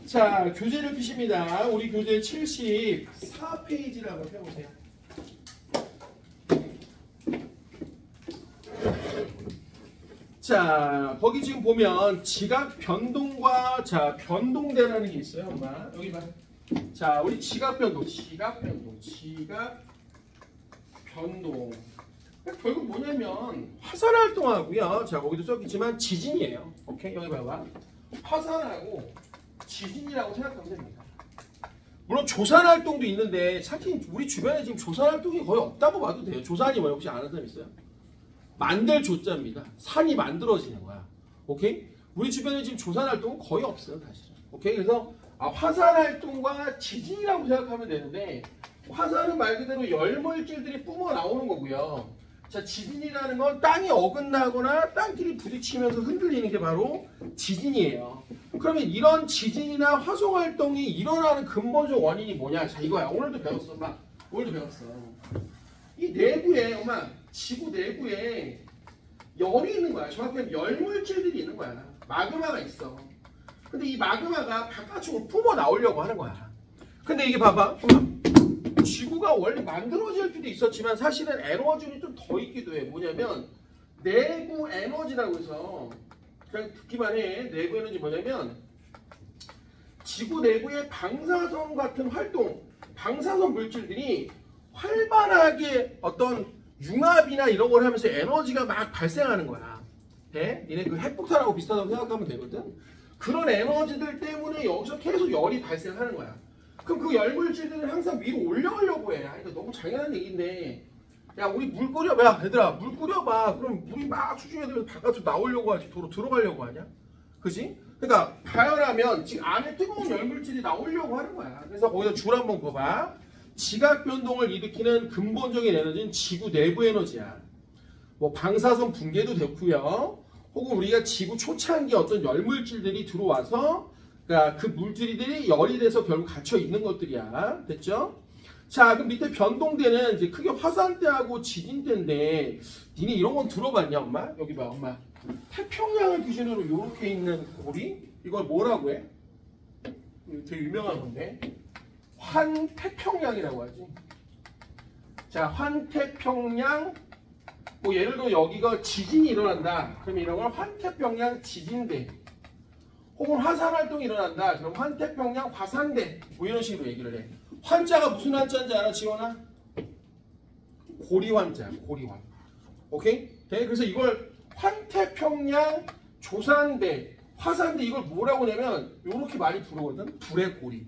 자, 교재를 피십니다. 우리 교재 74페이지를 한번 펴보세요. 자, 거기 지금 보면 지각 변동과 자, 변동대라는 게 있어요, 엄마. 여기 봐. 자, 우리 지각 변동. 결국 뭐냐면 화산 활동하고요. 자, 거기도 써있지만 지진이에요. 오케이? 여기 봐봐. 화산하고 지진이라고 생각하면 됩니다. 물론 조산 활동도 있는데 사실 우리 주변에 지금 조산 활동이 거의 없다고 봐도 돼요. 조산이 뭐예요? 혹시 아는 사람 있어요? 만들 조자입니다. 산이 만들어지는 거야. 오케이? 우리 주변에 지금 조산 활동은 거의 없어요, 사실은. 오케이? 그래서 화산 활동과 지진이라고 생각하면 되는데 화산은 말 그대로 열물질들이 뿜어 나오는 거고요. 자, 지진이라는 건 땅이 어긋나거나 땅끼리 부딪히면서 흔들리는 게 바로 지진이에요. 그러면 이런 지진이나 화성 활동이 일어나는 근본적 원인이 뭐냐? 자, 이거야. 오늘도 배웠어, 엄마. 오늘도 배웠어. 이 내부에, 엄마, 지구 내부에 열이 있는 거야. 정확히 열물질들이 있는 거야. 마그마가 있어. 근데 이 마그마가 바깥쪽으로 뿜어 나오려고 하는 거야. 근데 이게 봐봐. 지구가 원래 만들어질 수도 있었지만 사실은 에너지는 좀 더 있기도 해. 뭐냐면 내부 에너지라고 해서 그냥 듣기만 해. 내부 에너지 뭐냐면 지구 내부의 방사선 같은 활동, 방사선 물질들이 활발하게 어떤 융합이나 이런 걸 하면서 에너지가 막 발생하는 거야. 네? 니네 그 핵폭탄하고 비슷하다고 생각하면 되거든. 그런 에너지들 때문에 여기서 계속 열이 발생하는 거야. 그럼 그 열물질들을 항상 위로 올려가려고 해. 이거 너무 당연한 얘기인데, 야, 우리 물 끓여봐. 야, 얘들아, 물 끓여봐. 그럼 물이 막 수중에 바깥으로 나오려고 하지. 도로 들어가려고 하냐? 그지? 그러니까 가열하면 지금 안에 뜨거운 열물질이 나오려고 하는 거야. 그래서 거기다 줄 한번 봐봐. 지각 변동을 일으키는 근본적인 에너지는 지구 내부 에너지야. 뭐 방사선 붕괴도 됐고요. 혹은 우리가 지구 초창기에 어떤 열물질들이 들어와서 그러니까 그 물질들이 열이 돼서 결국 갇혀 있는 것들이야. 됐죠? 자, 그럼 밑에 변동대는 이제 크게 화산대하고 지진대인데 니네 이런 건 들어봤냐, 엄마? 여기 봐, 엄마. 태평양을 기준으로 이렇게 있는 고리? 이걸 뭐라고 해? 되게 유명한 건데. 환태평양이라고 하지. 자, 환태평양. 뭐 예를 들어 여기가 지진이 일어난다. 그럼 이런 걸 환태평양 지진대. 혹은 화산 활동이 일어난다. 그럼 환태평양 화산대. 뭐 이런 식으로 얘기를 해. 환자가 무슨 환자인지 알아, 지원아? 고리환자, 고리환. 오케이? 네, 그래서 이걸 환태평양 조산대, 화산대 이걸 뭐라고 하냐면 이렇게 많이 부르거든. 불의 고리.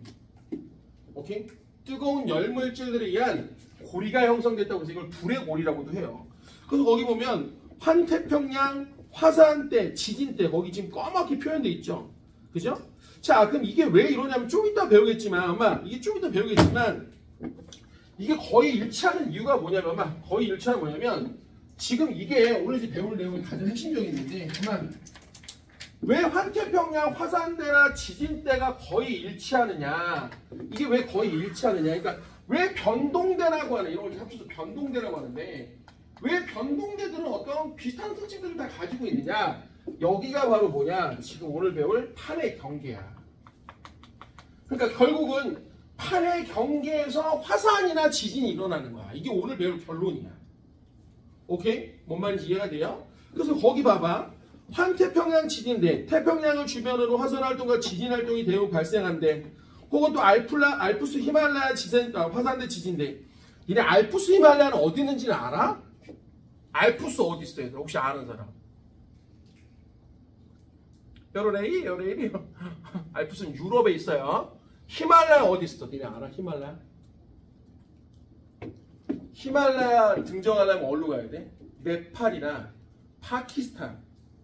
오케이? 뜨거운 열물질들에 의한 고리가 형성됐다고 해서 이걸 불의 고리라고도 해요. 그래서 거기 보면 환태평양 화산대, 지진대 거기 지금 까맣게 표현되어 있죠. 그죠? 자, 그럼 이게 왜 이러냐면 좀 이따 배우겠지만, 엄마, 이게 좀 이따 배우겠지만, 이게 거의 일치하는 이유가 뭐냐면, 엄마, 거의 일치하는 뭐냐면, 지금 이게 오늘 이제 배울 내용이 가장 핵심적인 건데, 엄마, 왜 환태평양 화산대나 지진대가 거의 일치하느냐? 이게 왜 거의 일치하느냐? 그러니까 왜 변동대라고 하는, 이런 걸 합쳐서 변동대라고 하는데, 왜 변동대들은 어떤 비슷한 특징들을 다 가지고 있느냐? 여기가 바로 뭐냐? 지금 오늘 배울 판의 경계야. 그러니까 결국은 판의 경계에서 화산이나 지진이 일어나는 거야. 이게 오늘 배울 결론이야. 오케이? 뭔 말인지 이해가 돼요? 그래서 거기 봐봐. 환태평양 지진대. 태평양을 주변으로 화산 활동과 지진 활동이 대부분 발생한대. 혹은 또 알프스 히말라야 화산대 지진대. 니네 알프스 히말라야는 어디 있는지는 알아? 알프스 어디 있어요? 혹시 아는 사람? 요레이? 알프스는 유럽에 있어요. 히말라야 어디 있어? 니네 알아? 히말라야? 히말라야 등정하려면 어디로 가야 돼? 네팔이나 파키스탄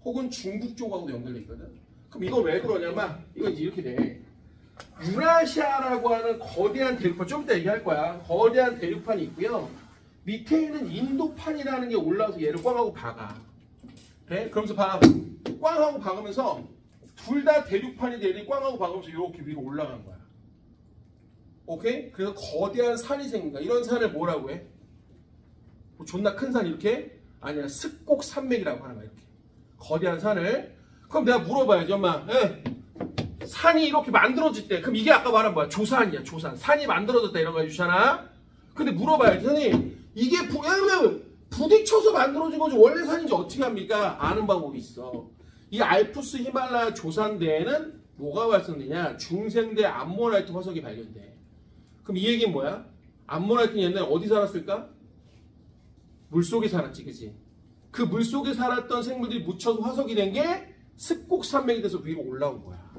혹은 중국 쪽하고도 연결돼 있거든. 그럼 이건 왜 그러냐면 이건 이제 이렇게 돼. 유라시아라고 하는 거대한 대륙판, 좀 이따 얘기할 거야. 거대한 대륙판이 있고요. 밑에 있는 인도판이라는 게 올라와서 얘를 꽝하고 박아. 그래? 그러면서 봐. 꽝하고 박으면서 둘 다 대륙판이 되니 꽝하고 박으면서 이렇게 위로 올라가는 거야. 오케이? 그래서 거대한 산이 생긴 거야. 이런 산을 뭐라고 해? 뭐 존나 큰 산 이렇게? 아니야. 습곡산맥이라고 하는 거야. 이렇게. 거대한 산을. 그럼 내가 물어봐야지, 엄마. 예. 산이 이렇게 만들어질 때, 그럼 이게 아까 말한 뭐야? 조산이야, 조산. 산이 만들어졌다 이런 거 해주잖아. 근데 물어봐야지, 선생님. 이게 왜냐면 부딪혀서 만들어진 거지 원래 산인지 어떻게 합니까? 아는 방법이 있어. 이 알프스 히말라야 조산대에는 뭐가 발생되냐? 중생대 암모나이트 화석이 발견돼. 그럼 이 얘기는 뭐야? 암모나이트는 옛날에 어디 살았을까? 물속에 살았지, 그치? 그 물속에 살았던 생물들이 묻혀서 화석이 된 게 습곡산맥이 돼서 위로 올라온 거야.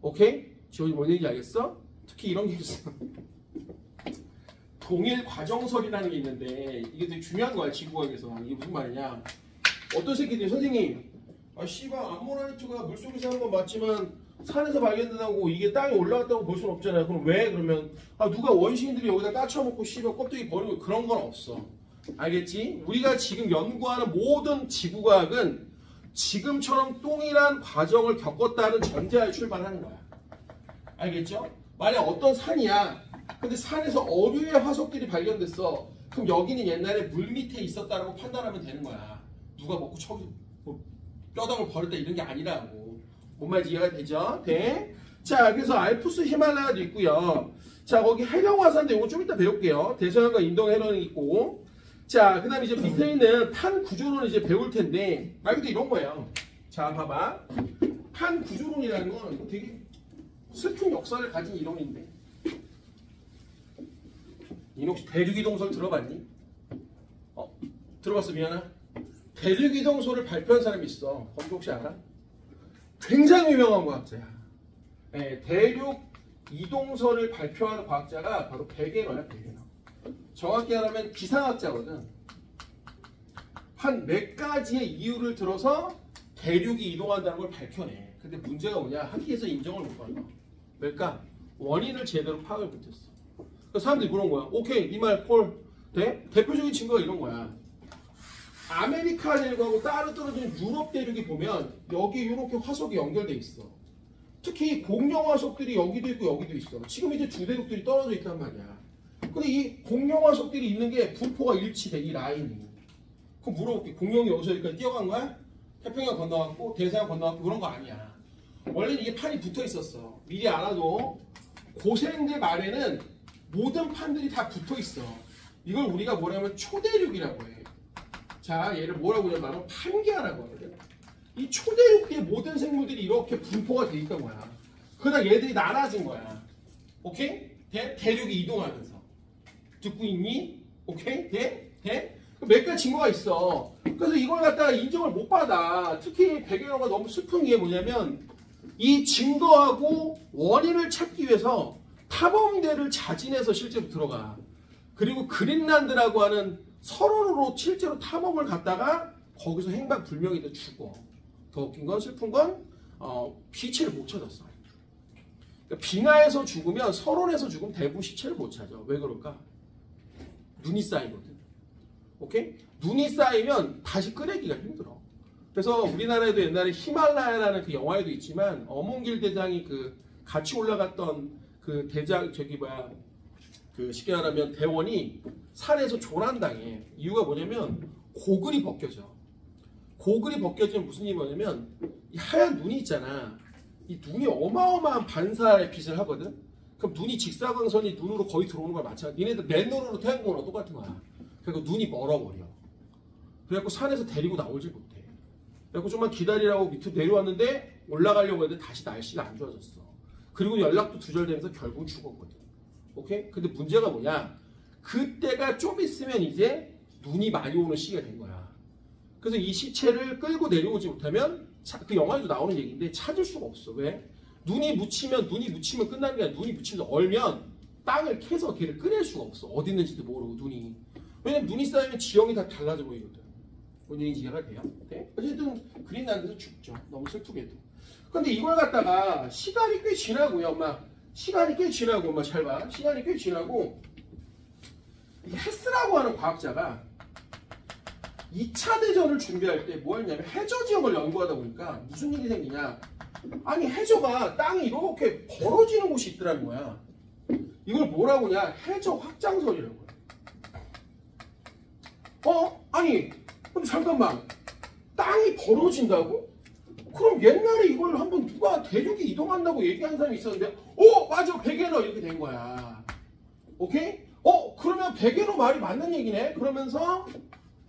오케이? 지원이 뭔 얘기인지 알겠어? 특히 이런 게 있어. 동일 과정설이라는 게 있는데 이게 되게 중요한 거야, 지구과학에서. 이게 무슨 말이냐? 어떤 새끼들이 선생님, 씨발 암모나이트가 물속에 사는 건 맞지만 산에서 발견된다고 이게 땅에 올라갔다고 볼 수는 없잖아요. 그럼 왜? 그러면 누가 원시인들이 여기다 까쳐먹고 씨발 껍데기 버리고 그런 건 없어. 알겠지? 우리가 지금 연구하는 모든 지구과학은 지금처럼 동일한 과정을 겪었다는 전제하에 출발하는 거야. 알겠죠? 만약 어떤 산이야. 근데 산에서 어류의 화석들이 발견됐어. 그럼 여기는 옛날에 물 밑에 있었다라고 판단하면 되는 거야. 누가 먹고 뭐 뼈다귀를 버렸다 이런 게 아니라고. 뭔 말인지 이해가 되죠? 네. 자, 그래서 알프스 히말라야도 있고요. 자, 거기 해령화산도 이거 좀 이따 배울게요. 대서양과 인도해령이 있고. 자, 그 다음에 이제 밑에 있는 판 구조론을 이제 배울 텐데, 말 그대로 이런 거예요. 자, 봐봐. 판 구조론이라는 건 되게 슬픈 역사를 가진 이론인데, 이 혹시 대륙이동설 들어봤니? 들어봤어, 미안하. 대륙이동설을 발표한 사람이 있어. 거기 혹시 알아? 굉장히 유명한 과학자야. 네, 대륙이동설을 발표하는 과학자가 바로 베게너야, 베게너. 정확히 말하면 기상학자거든. 한 몇 가지의 이유를 들어서 대륙이 이동한다는 걸 밝혀내. 근데 문제가 뭐냐? 학계에서 인정을 못 받아. 왜일까? 원인을 제대로 파악을 못했어. 그래서 사람들이 그런 거야. 오케이, 네 말 콜 돼? 대표적인 증거가 이런 거야. 아메리카 대륙하고 따로 떨어진 유럽 대륙이 보면 여기 이렇게 화석이 연결돼 있어. 특히 공룡 화석들이 여기도 있고 여기도 있어. 지금 이제 두 대륙들이 떨어져 있단 말이야. 근데 이 공룡 화석들이 있는 게 분포가 일치돼, 이 라인이. 그럼 물어볼게. 공룡이 여기서 여기까지 뛰어간 거야? 태평양 건너갔고 대서양 건너갔고 그런 거 아니야. 원래는 이게 판이 붙어 있었어. 미리 알아도 고생대 말에는 모든 판들이 다 붙어 있어. 이걸 우리가 뭐냐면 초대륙이라고 해. 자, 얘를 뭐라고 하냐면 판계하라고 하거든. 이 초대륙의 모든 생물들이 이렇게 분포가 돼 있던 거야. 그러다 얘들이 나눠진 거야. 오케이? 대륙이 이동하면서. 듣고 있니? 오케이? 돼? 몇 가지 증거가 있어. 그래서 이걸 갖다가 인정을 못 받아. 특히 베게너가 너무 슬픈 게 뭐냐면 이 증거하고 원인을 찾기 위해서 탐험대를 자진해서 실제로 들어가. 그리고 그린란드라고 하는 설원으로 실제로 탐험을 갔다가 거기서 행방불명이 돼 죽어. 더 웃긴 건 슬픈 건 시체를 못 찾았어. 그러니까 빙하에서 죽으면 설원에서 죽으면 대부분 시체를 못 찾아. 왜 그럴까? 눈이 쌓이거든. 오케이? 눈이 쌓이면 다시 꺼내기가 힘들어. 그래서 우리나라에도 옛날에 히말라야라는 그 영화에도 있지만 어몽길 대장이 그 같이 올라갔던 그 대장 그 쉽게 말하면 대원이 산에서 조난당해. 이유가 뭐냐면 고글이 벗겨져. 고글이 벗겨지면 무슨 일이 뭐냐면 이 하얀 눈이 있잖아. 이 눈이 어마어마한 반사의 빛을 하거든. 그럼 눈이 직사광선이 눈으로 거의 들어오는 거랑 마찬가지야. 니네들 맨눈으로 태양 보는 거랑 똑같은 거야. 그래서 눈이 멀어버려. 그래갖고 산에서 데리고 나오질 못해. 그래갖고 좀만 기다리라고 밑으로 내려왔는데 올라가려고 했는데 다시 날씨가 안 좋아졌어. 그리고 연락도 두절되면서 결국 죽었거든. 오케이? 근데 문제가 뭐냐? 그때가 좀 있으면 이제 눈이 많이 오는 시기가 된 거야. 그래서 이 시체를 끌고 내려오지 못하면 그 영화에도 나오는 얘기인데 찾을 수가 없어. 왜? 눈이 묻히면 끝나는 게 아니라 눈이 묻히면서 얼면 땅을 캐서 걔를 꺼낼 수가 없어. 어디 있는지도 모르고 눈이. 왜냐면 눈이 쌓이면 지형이 다 달라져 보이거든. 뭔 얘기인지 이해가 돼요? 네? 어쨌든 그린란드에서 죽죠. 너무 슬프게도. 근데 이걸 갖다가 시간이 꽤 지나고요. 엄마 잘 봐. 시간이 꽤 지나고 헤스라고 하는 과학자가 2차 대전을 준비할 때 뭐 했냐면 해저 지형을 연구하다 보니까 무슨 일이 생기냐. 아니 해저가 땅이 이렇게 벌어지는 곳이 있더라는 거야. 이걸 뭐라고 하냐. 해저 확장설이라고 해. 아니 근데 잠깐만. 땅이 벌어진다고? 그럼 옛날에 이걸 한번 누가 대륙이 이동한다고 얘기한 사람이 있었는데 맞아 100에너 이렇게 된 거야. 오케이? 그러면 100에너 말이 맞는 얘기네. 그러면서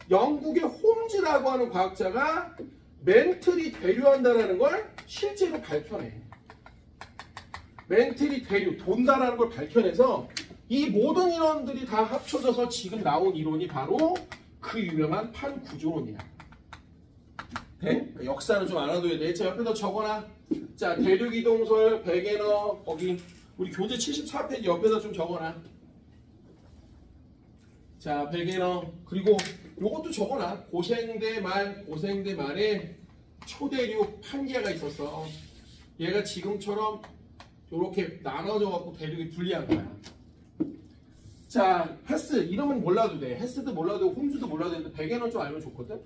영국의 홈즈라고 하는 과학자가 멘틀이 대류한다는 걸 실제로 밝혀내. 멘틀이 돈다라는 걸 밝혀내서 이 모든 이론들이 다 합쳐져서 지금 나온 이론이 바로 그 유명한 판구조론이야. 네? 역사는 좀 알아둬야 돼. 자, 옆에다 적어놔. 자, 대륙이동설, 백에너, 거기 우리 교재 74페이지 옆에다 좀 적어놔. 자, 백에너. 그리고 요것도 적어놔. 고생대 말에 초대륙 판계가 있었어. 얘가 지금처럼 이렇게 나눠져 갖고 대륙이 분리한 거야. 자, 헤스 이름은 몰라도 돼. 헤스도 몰라도 홈즈도 몰라도 되는데 백에너는 좀 알면 좋거든.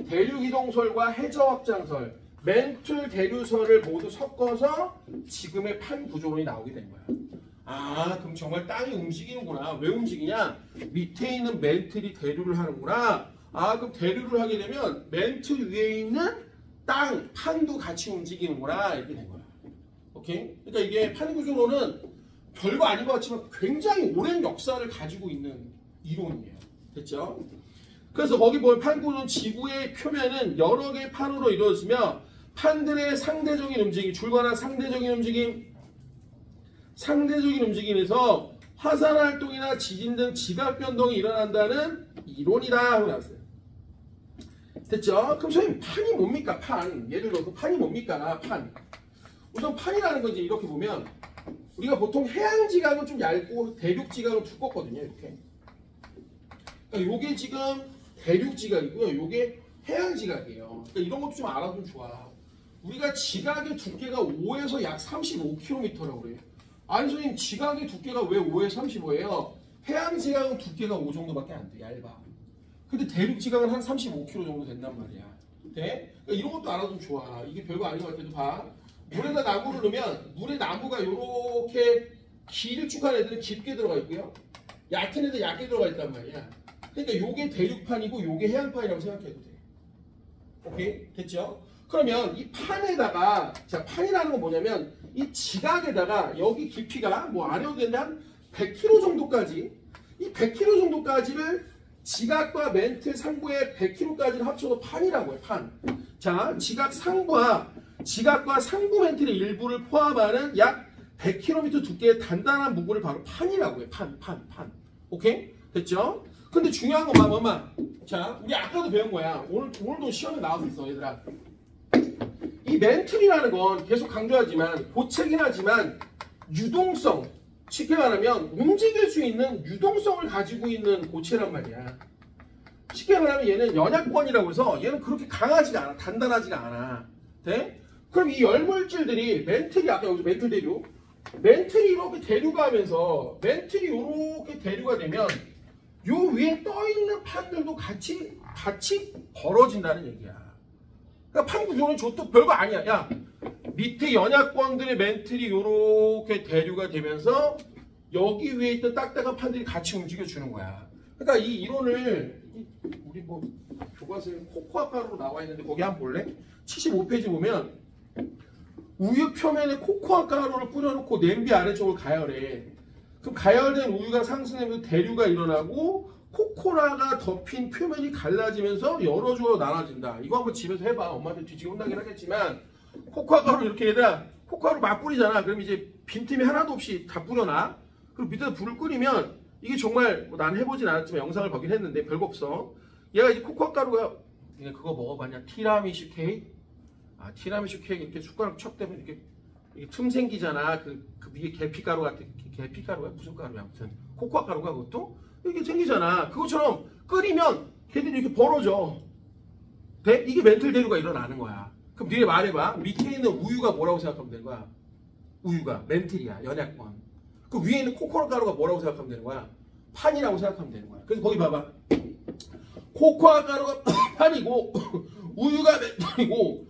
대륙이동설과 해저확장설, 멘틀 대류설을 모두 섞어서 지금의 판구조론이 나오게 된 거야. 그럼 정말 땅이 움직이는구나. 왜 움직이냐? 밑에 있는 멘틀이 대류를 하는구나. 그럼 대류를 하게 되면 멘틀 위에 있는 땅, 판도 같이 움직이는구나. 이렇게 된 거야. 오케이? 그러니까 이게 판구조론은 별거 아닌 것 같지만 굉장히 오랜 역사를 가지고 있는 이론이에요. 됐죠? 그래서 거기 보면 판구조론 지구의 표면은 여러 개의 판으로 이루어지며 판들의 상대적인 움직임, 줄관한 상대적인 움직임에서 화산 활동이나 지진 등 지각 변동이 일어난다는 이론이다 하고 나왔어요. 됐죠? 그럼 선생님 판이 뭡니까? 판. 예를 들어서 판이 뭡니까? 판. 우선 판이라는 건 이제 이렇게 보면 우리가 보통 해양 지각은 좀 얇고 대륙 지각은 두껍거든요. 이렇게. 그러니까 요게 지금 대륙 지각이고요. 요게 해양 지각이에요. 그러니까 이런 것도 좀 알아두면 좋아. 우리가 지각의 두께가 5에서 약 35km라고 그래요. 아니 선생님 지각의 두께가 왜 5에서 35예요? 해양 지각은 두께가 5 정도밖에 안 돼. 얇아. 근데 대륙 지각은 한 35km 정도 된단 말이야. 네? 그러니까 이런 것도 알아두면 좋아. 이게 별거 아닌 것 같아도 봐. 물에다 나무를 넣으면 물에 나무가 이렇게 길쭉한 애들은 깊게 들어가 있고요. 얕은 애들 얕게 들어가 있단 말이야. 그러니까 요게 대륙판이고 요게 해양판이라고 생각해도 돼. 오케이? 됐죠? 그러면 이 판에다가 자 판이라는 건 뭐냐면 이 지각에다가 여기 깊이가 뭐 아래로 되는데 한 100km 정도까지 이 100km 정도까지를 지각과 멘틀 상부의 100km까지를 합쳐서 판이라고 해. 판. 자 지각과 상부 멘틀의 일부를 포함하는 약 100km 두께의 단단한 무구를 바로 판이라고 해. 판. 오케이? 됐죠? 근데 중요한 건 뭐야? 자, 우리 아까도 배운 거야. 오늘도 시험에 나와서 있어, 얘들아. 이 멘틀이라는 건 계속 강조하지만 고체긴 하지만 유동성, 쉽게 말하면 움직일 수 있는 유동성을 가지고 있는 고체란 말이야. 쉽게 말하면 얘는 연약권이라고 해서 얘는 그렇게 강하지가 않아. 단단하지가 않아. 돼? 그럼 이 열물질들이 멘틀이 아까 여기서 멘틀 대류 멘틀이 이렇게 대류가 하면서 멘틀이 이렇게 대류가 되면 요 위에 떠있는 판들도 같이 벌어진다는 얘기야. 그러니까 판 구조는 저도 별거 아니야. 야 밑에 연약권들의 멘틀이 이렇게 대류가 되면서 여기 위에 있던 딱딱한 판들이 같이 움직여주는 거야. 그러니까 이 이론을 우리 뭐 교과서에 코코아 가루로 나와 있는데 거기 한번 볼래? 75페이지 보면 우유 표면에 코코아 가루를 뿌려놓고 냄비 아래쪽을 가열해. 그럼 가열된 우유가 상승하면서 대류가 일어나고 코코라가 덮인 표면이 갈라지면서 여러 조로 나눠진다. 이거 한번 집에서 해봐. 엄마한테 뒤지게 혼나긴 하겠지만 코코아 가루 이렇게 얘들아 코코아를 막 뿌리잖아. 그럼 이제 빈틈이 하나도 없이 다 뿌려놔. 그리고 밑에서 불을 끄리면 이게 정말 뭐 난 해보진 않았지만 영상을 보긴 했는데 별거 없어. 얘가 이제 코코아 가루가 그거 먹어봤냐? 티라미슈 케이크? 티라미슈 케이크 이렇게 숟가락 척 대면 이렇게 틈 생기잖아. 그 위에 계피가루 같은 계피가루야? 무슨 가루야? 아무튼 코코아 가루가 그것도 이렇게 생기잖아. 그것처럼 끓이면 걔들이 이렇게 벌어져. 돼? 이게 멘틀 대류가 일어나는 거야. 그럼 니네 말해봐. 밑에 있는 우유가 뭐라고 생각하면 되는 거야? 우유가 멘틀이야. 연약권. 그 위에 있는 코코아 가루가 뭐라고 생각하면 되는 거야? 판이라고 생각하면 되는 거야. 그래서 거기 봐봐. 코코아 가루가 판이고 우유가 멘틀이고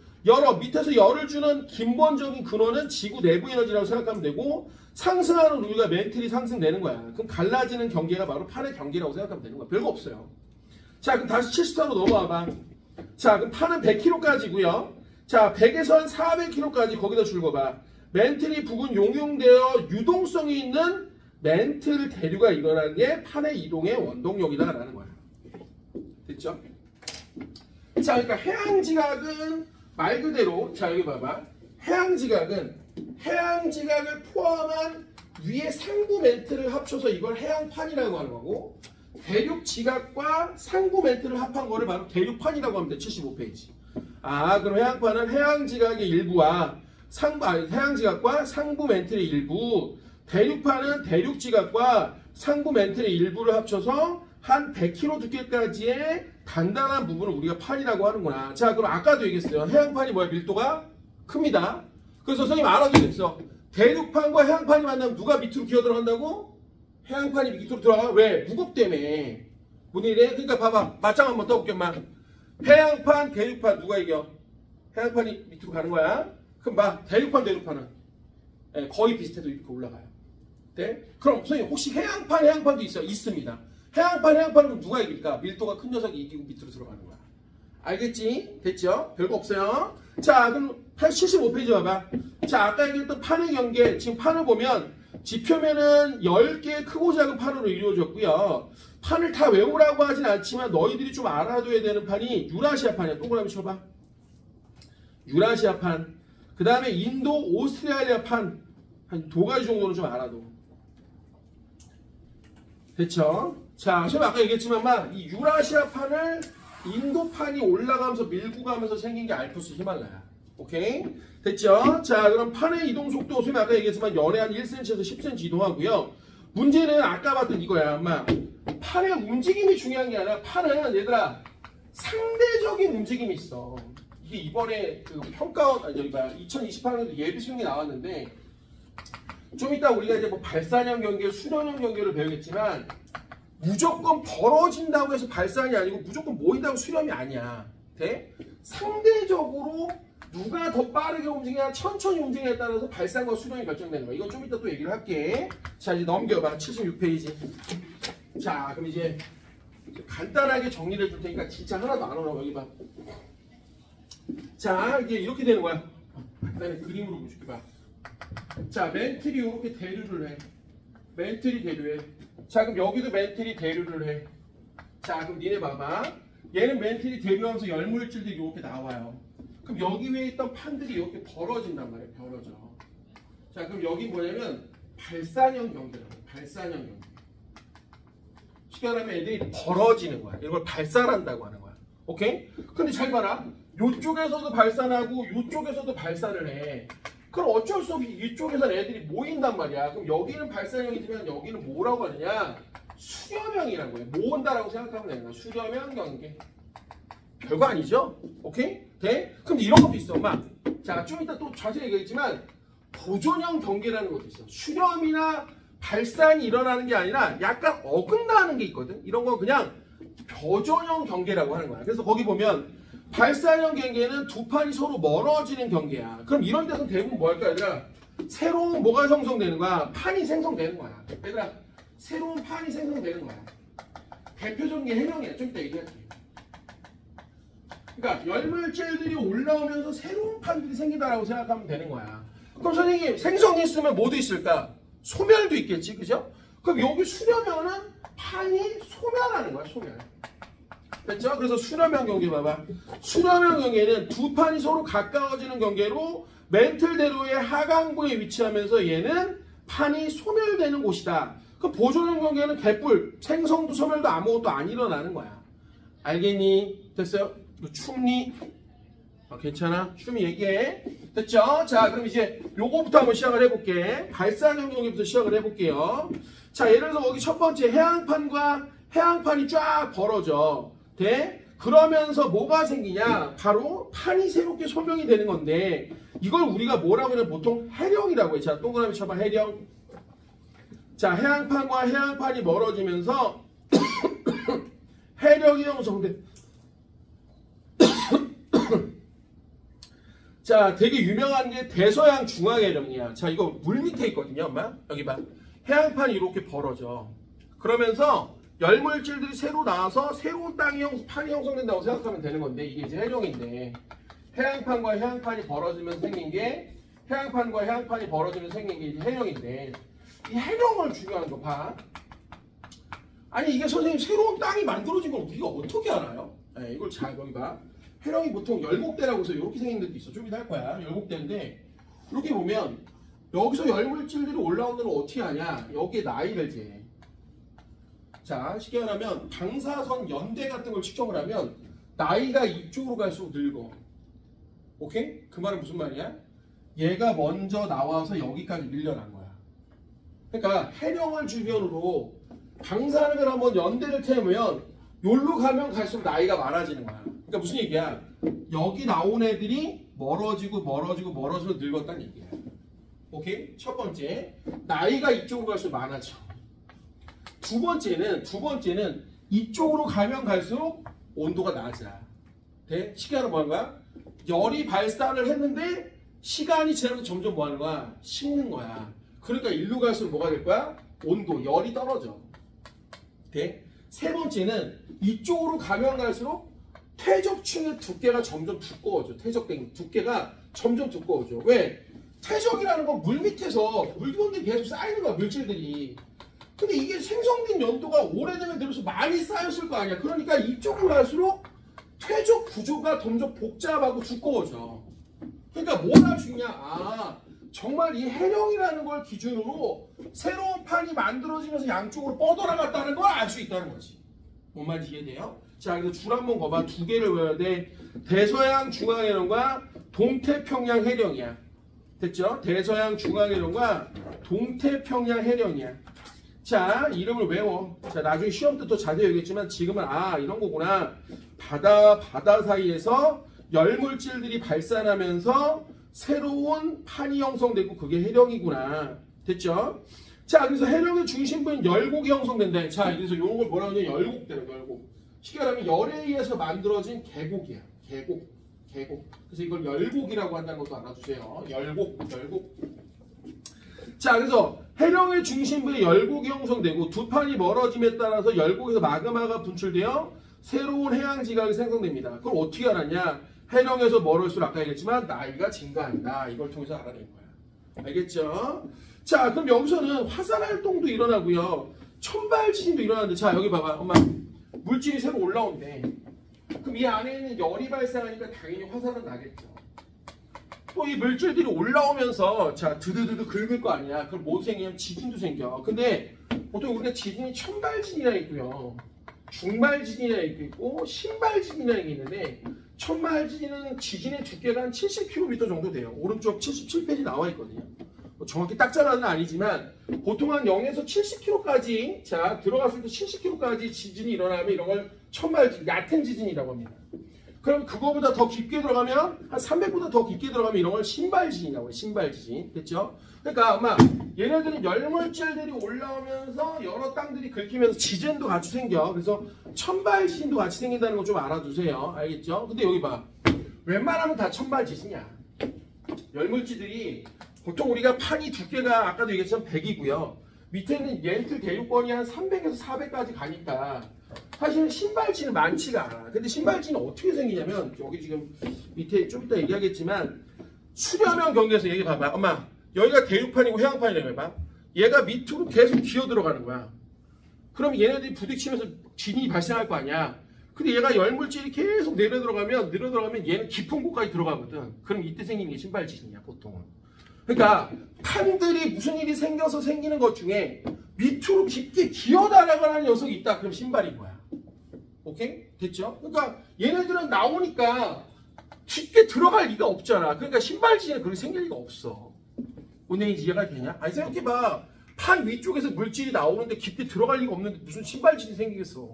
밑에서 열을 주는 근본적인 근원은 지구 내부 에너지라고 생각하면 되고 상승하는 우유가 멘틀이 상승되는 거야. 그럼 갈라지는 경계가 바로 판의 경계라고 생각하면 되는 거야. 별거 없어요. 자, 그럼 다시 74로 넘어와봐. 자, 그럼 판은 100kg까지고요. 자, 100에서 한 400km까지 거기다 줄거봐. 멘틀이 부근 용융되어 유동성이 있는 멘틀 대류가 일어나는 게 판의 이동의 원동력이다라는 거야. 됐죠? 자, 그러니까 해양지각은 말 그대로, 자, 여기 봐봐. 해양지각을 포함한 위에 상부 멘틀을 합쳐서 이걸 해양판이라고 하는 거고, 대륙지각과 상부 멘틀을 합한 거를 바로 대륙판이라고 하면 돼. 75페이지. 아, 그럼 해양판은 해양지각의 일부와 해양지각과 상부 멘틀의 일부, 대륙판은 대륙지각과 상부 멘틀의 일부를 합쳐서 한 100km 두께까지의 단단한 부분을 우리가 판이라고 하는구나. 자, 그럼 아까도 얘기했어요. 해양판이 뭐야? 밀도가 큽니다. 그래서 선생님 알아도 됐어. 대륙판과 해양판이 만나면 누가 밑으로 기어 들어간다고? 해양판이 밑으로 들어가. 왜? 무겁다며. 뭔 일이래? 그러니까 봐봐. 맞짱 한번 떠볼게, 엄마. 해양판, 대륙판 누가 이겨? 해양판이 밑으로 가는 거야. 그럼 봐. 대륙판, 대륙판은 거의 비슷해도 이렇게 올라가요. 네? 그럼 선생님 혹시 해양판도 있어요? 있습니다. 해양판은 누가 이길까? 밀도가 큰 녀석이 이기고 밑으로 들어가는 거야. 알겠지? 됐죠? 별거 없어요. 자, 그럼 75페이지 봐봐. 자, 아까 얘기했던 판의 경계, 지금 판을 보면 지표면은 10개의 크고 작은 판으로 이루어졌고요. 판을 다 외우라고 하진 않지만 너희들이 좀 알아둬야 되는 판이 유라시아판이야. 동그라미 쳐봐. 유라시아판. 그 다음에 인도, 오스트레일리아 판. 한 2가지 정도는 좀 알아둬. 됐죠? 자, 제가 아까 얘기했지만 이 유라시아판을 인도판이 올라가면서 밀고 가면서 생긴 게 알프스 히말라야. 오케이? 됐죠? 자, 그럼 판의 이동 속도, 선생님 아까 얘기했지만 연에 한 1cm에서 10cm 이동하고요. 문제는 아까 봤던 이거야. 아마 판의 움직임이 중요한 게 아니라 판은 얘들아 상대적인 움직임이 있어. 이게 이번에 그 평가원, 2028년도 예비 수능이 나왔는데 좀 이따 우리가 이제 뭐 발산형 경계, 수련형 경계를 배우겠지만 무조건 벌어진다고 해서 발산이 아니고 무조건 모인다고 수렴이 아니야. 돼? 상대적으로 누가 더 빠르게 움직이냐 천천히 움직이냐에 따라서 발산과 수렴이 결정되는 거야. 이건 좀 이따 또 얘기를 할게. 자, 이제 넘겨봐. 76페이지. 자, 그럼 이제 간단하게 정리를 해줄 테니까 진짜 하나도 안 어려워. 여기 봐. 자, 이게 이렇게 되는 거야. 간단히 그림으로 보여줄게 봐. 자, 멘틀이 이렇게 대류를 해. 멘틀이 대류해. 자, 그럼 여기도 멘틀이 대류를 해. 자, 그럼 니네 봐봐. 얘는 멘틀이 대류하면서 열물질들이 이렇게 나와요. 그럼 여기 위에 있던 판들이 이렇게 벌어진단 말이에요. 벌어져. 자, 그럼 여기 뭐냐면 발산형 경계라고. 발산형 경계. 쉽게 말하면 애들이 벌어지는 거야. 이걸 발산한다고 하는 거야. 오케이? 근데 잘 봐라. 이쪽에서도 발산하고 이쪽에서도 발산을 해. 그럼 어쩔 수 없이 이쪽에서 애들이 모인단 말이야. 그럼 여기는 발산형이지만 여기는 뭐라고 하느냐? 수렴형이라고 해. 모은다라고 생각하면 되는 거야. 수렴형 경계. 별거 아니죠? 오케이? 돼? 그럼 이런 것도 있어, 엄마. 자, 좀 이따 또 자세히 얘기하겠지만 보존형 경계라는 것도 있어. 수렴이나 발산이 일어나는 게 아니라 약간 어긋나는 게 있거든. 이런 건 그냥 보존형 경계라고 하는 거야. 그래서 거기 보면 발산형 경계는 두 판이 서로 멀어지는 경계야. 그럼 이런 데서 대부분 뭐 할까, 얘들아? 새로운 뭐가 형성되는 거야? 판이 생성되는 거야. 얘들아, 새로운 판이 생성되는 거야. 대표적인 게 해령이야. 좀 이따 얘기할게. 그러니까 열물질들이 올라오면서 새로운 판들이 생기다라고 생각하면 되는 거야. 그럼 선생님, 생성이 있으면 뭐도 있을까? 소멸도 있겠지, 그죠? 그럼 여기 수렴형은 판이 소멸하는 거야, 소멸. 됐죠? 그래서 수렴형 경계 봐봐. 수렴형 경계는 두 판이 서로 가까워지는 경계로 멘틀대로의 하강부에 위치하면서 얘는 판이 소멸되는 곳이다. 그 보존형 경계는 개뿔, 생성도 소멸도 아무것도 안 일어나는 거야. 알겠니? 됐어요? 너 춥니? 괜찮아? 춤이 얘기해. 됐죠? 자, 그럼 이제 요거부터 한번 시작을 해볼게. 발산형 경계부터 시작을 해볼게요. 자, 예를 들어서 여기 첫 번째 해양판과 해양판이 쫙 벌어져. 돼? 그러면서 뭐가 생기냐? 바로 판이 새롭게 소명이 되는 건데 이걸 우리가 뭐라고 하냐면 보통 해령이라고 해. 자, 동그라미 쳐봐. 해령. 자, 해양판과 해양판이 멀어지면서 해령이 형성돼. 자, 되게 유명한 게 대서양 중앙해령이야. 자, 이거 물 밑에 있거든요, 엄마. 여기 봐. 해양판이 이렇게 벌어져. 그러면서 열물질들이 새로 나와서 새로운 판이 형성된다고 생각하면 되는 건데 이게 이제 해령인데 해양판과 해양판이 벌어지면서 생긴 게 해양판과 해양판이 벌어지면서 생긴 게 이제 해령인데 이 해령을 중요한 거 봐. 아니 이게 선생님 새로운 땅이 만들어진 걸 우리가 어떻게 알아요? 네, 이걸 잘 여기 봐. 해령이 보통 열곡대라고 해서 이렇게 생긴 데도 있어. 좀 이따 할 거야. 열곡대인데 이렇게 보면 여기서 열물질들이 올라오는 걸 어떻게 하냐? 여기에 나이를 재. 자, 쉽게 말하면 방사선 연대 같은 걸 측정을 하면 나이가 이쪽으로 갈수록 늙어. 오케이? 그 말은 무슨 말이야? 얘가 먼저 나와서 여기까지 밀려난 거야. 그러니까 해령을 주변으로 방사능을 한번 연대를 태우면 여기로 가면 갈수록 나이가 많아지는 거야. 그러니까 무슨 얘기야? 여기 나온 애들이 멀어지고 늙었다는 얘기야. 오케이? 첫 번째, 나이가 이쪽으로 갈수록 많아져. 두 번째는 이쪽으로 가면 갈수록 온도가 낮아. 돼? 시간은 뭐 하는 거야? 열이 발산을 했는데 시간이 지나면서 점점 뭐 하는 거야? 식는 거야. 그러니까 일로 갈수록 뭐가 될 거야? 온도, 열이 떨어져. 돼? 세 번째는 이쪽으로 가면 갈수록 퇴적층의 두께가 점점 두꺼워져. 퇴적된 두께가 점점 두꺼워져. 왜? 퇴적이라는 건 물 밑에서 물건들이 계속 쌓이는 거야, 물질들이. 근데 이게 생성된 연도가 오래되면 들어서 많이 쌓였을 거 아니야. 그러니까 이쪽으로 갈수록 퇴적 구조가 점점 복잡하고 두꺼워져. 그러니까 뭐가 중요냐? 아, 정말 이 해령이라는 걸 기준으로 새로운 판이 만들어지면서 양쪽으로 뻗어나갔다는 걸 알 수 있다는 거지. 뭔 말인지 이해돼요? 자, 그래서 줄 한번 봐봐. 두 개를 외워야 돼. 대서양 중앙해령과 동태평양 해령이야. 됐죠? 대서양 중앙해령과 동태평양 해령이야. 자, 이름을 외워. 자, 나중에 시험 때 또 자세히 얘기했지만 지금은 아, 이런 거구나. 바다 사이에서 열물질들이 발산하면서 새로운 판이 형성되고 그게 해령이구나. 됐죠? 자, 그래서 해령의 중심부인 열곡이 형성된다. 자, 그래서 이런 걸 뭐라고 하냐? 열곡대로, 열곡. 쉽게 말하면 열에 의해서 만들어진 계곡이야. 계곡. 그래서 이걸 열곡이라고 한다는 것도 알아두세요. 열곡. 자, 그래서 해령의 중심부에 열곡이 형성되고 두 판이 멀어짐에 따라서 열곡에서 마그마가 분출되어 새로운 해양 지각이 생성됩니다. 그걸 어떻게 알았냐? 해령에서 멀을수록 아까 얘기했지만 나이가 증가한다. 이걸 통해서 알아낸 거야. 알겠죠? 자, 그럼 여기서는 화산 활동도 일어나고요. 천발 지진도 일어나는데, 자, 여기 봐봐. 엄마, 물질이 새로 올라온대. 그럼 이 안에 있는 열이 발생하니까 당연히 화산은 나겠죠. 또 이 물질들이 올라오면서 자 드드드드 긁을 거 아니야. 그럼 뭐 생기냐면 지진도 생겨. 근데 보통 우리가 지진이 천발지진이라 있고요, 중발지진이라 있고 신발지진이라는 게 있는데, 천발지진은 지진의 두께가 한 70km 정도 돼요. 오른쪽 77페이지 나와 있거든요. 정확히 딱 잘라는 아니지만 보통 한 0에서 70km까지 자 들어갔을 때 70km까지 지진이 일어나면 이런 걸 천발지진, 얕은 지진이라고 합니다. 그럼 그거보다 더 깊게 들어가면 한 300보다 더 깊게 들어가면 이런 걸 신발지진이라고 해요. 신발지진. 됐죠? 그러니까 아마 얘네들은 열물질들이 올라오면서 여러 땅들이 긁히면서 지진도 같이 생겨. 그래서 천발지진도 같이 생긴다는 거 좀 알아두세요. 알겠죠? 근데 여기 봐. 웬만하면 다 천발지진이야. 열물질들이 보통 우리가 판이 두께가 아까도 얘기했지만 100이고요. 밑에는 옌틀 대륙권이 한 300에서 400까지 가니까 사실은 신발지는 많지가 않아. 근데 신발지는 어떻게 생기냐면 여기 지금 밑에 좀 이따 얘기하겠지만 수렴형 경계에서 얘기 봐봐. 엄마, 여기가 대륙판이고 해양판이라고 해봐. 얘가 밑으로 계속 기어 들어가는 거야. 그럼 얘네들이 부딪히면서 진이 발생할 거 아니야. 근데 얘가 열물질이 계속 내려 들어가면 얘는 깊은 곳까지 들어가거든. 그럼 이때 생기는 게 신발지진이야, 보통은. 그러니까 판들이 무슨 일이 생겨서 생기는 것 중에 밑으로 깊게 기어 날아가는 녀석이 있다. 그럼 신발인 거야. 오케이? 됐죠? 그러니까 얘네들은 나오니까 깊게 들어갈 리가 없잖아. 그러니까 신발지진은 그렇게 생길 리가 없어. 본인이 이해가 되냐? 아니 생각해봐. 판 위쪽에서 물질이 나오는데 깊게 들어갈 리가 없는데 무슨 신발지진이 생기겠어.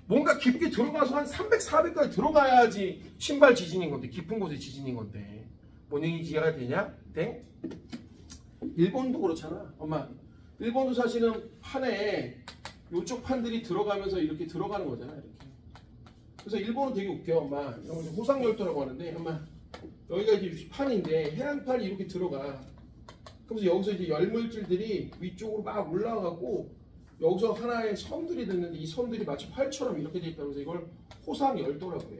뭔가 깊게 들어가서 한 300, 400까지 들어가야지 신발지진인 건데, 깊은 곳에 지진인 건데. 본인이 이해가 되냐? 네? 일본도 그렇잖아. 엄마, 일본도 사실은 판에 이쪽 판들이 들어가면서 이렇게 들어가는 거잖아. 이렇게. 그래서 일본은 되게 웃겨. 엄마, 이런 거 호상열도라고 하는데, 엄마, 여기가 이제 판인데 해안판이 이렇게 들어가. 그래서 여기서 이제 열물질들이 위쪽으로 막 올라가고 여기서 하나의 섬들이 됐는데 이 섬들이 마치 활처럼 이렇게 돼 있다고 해서 이걸 호상열도라고 해.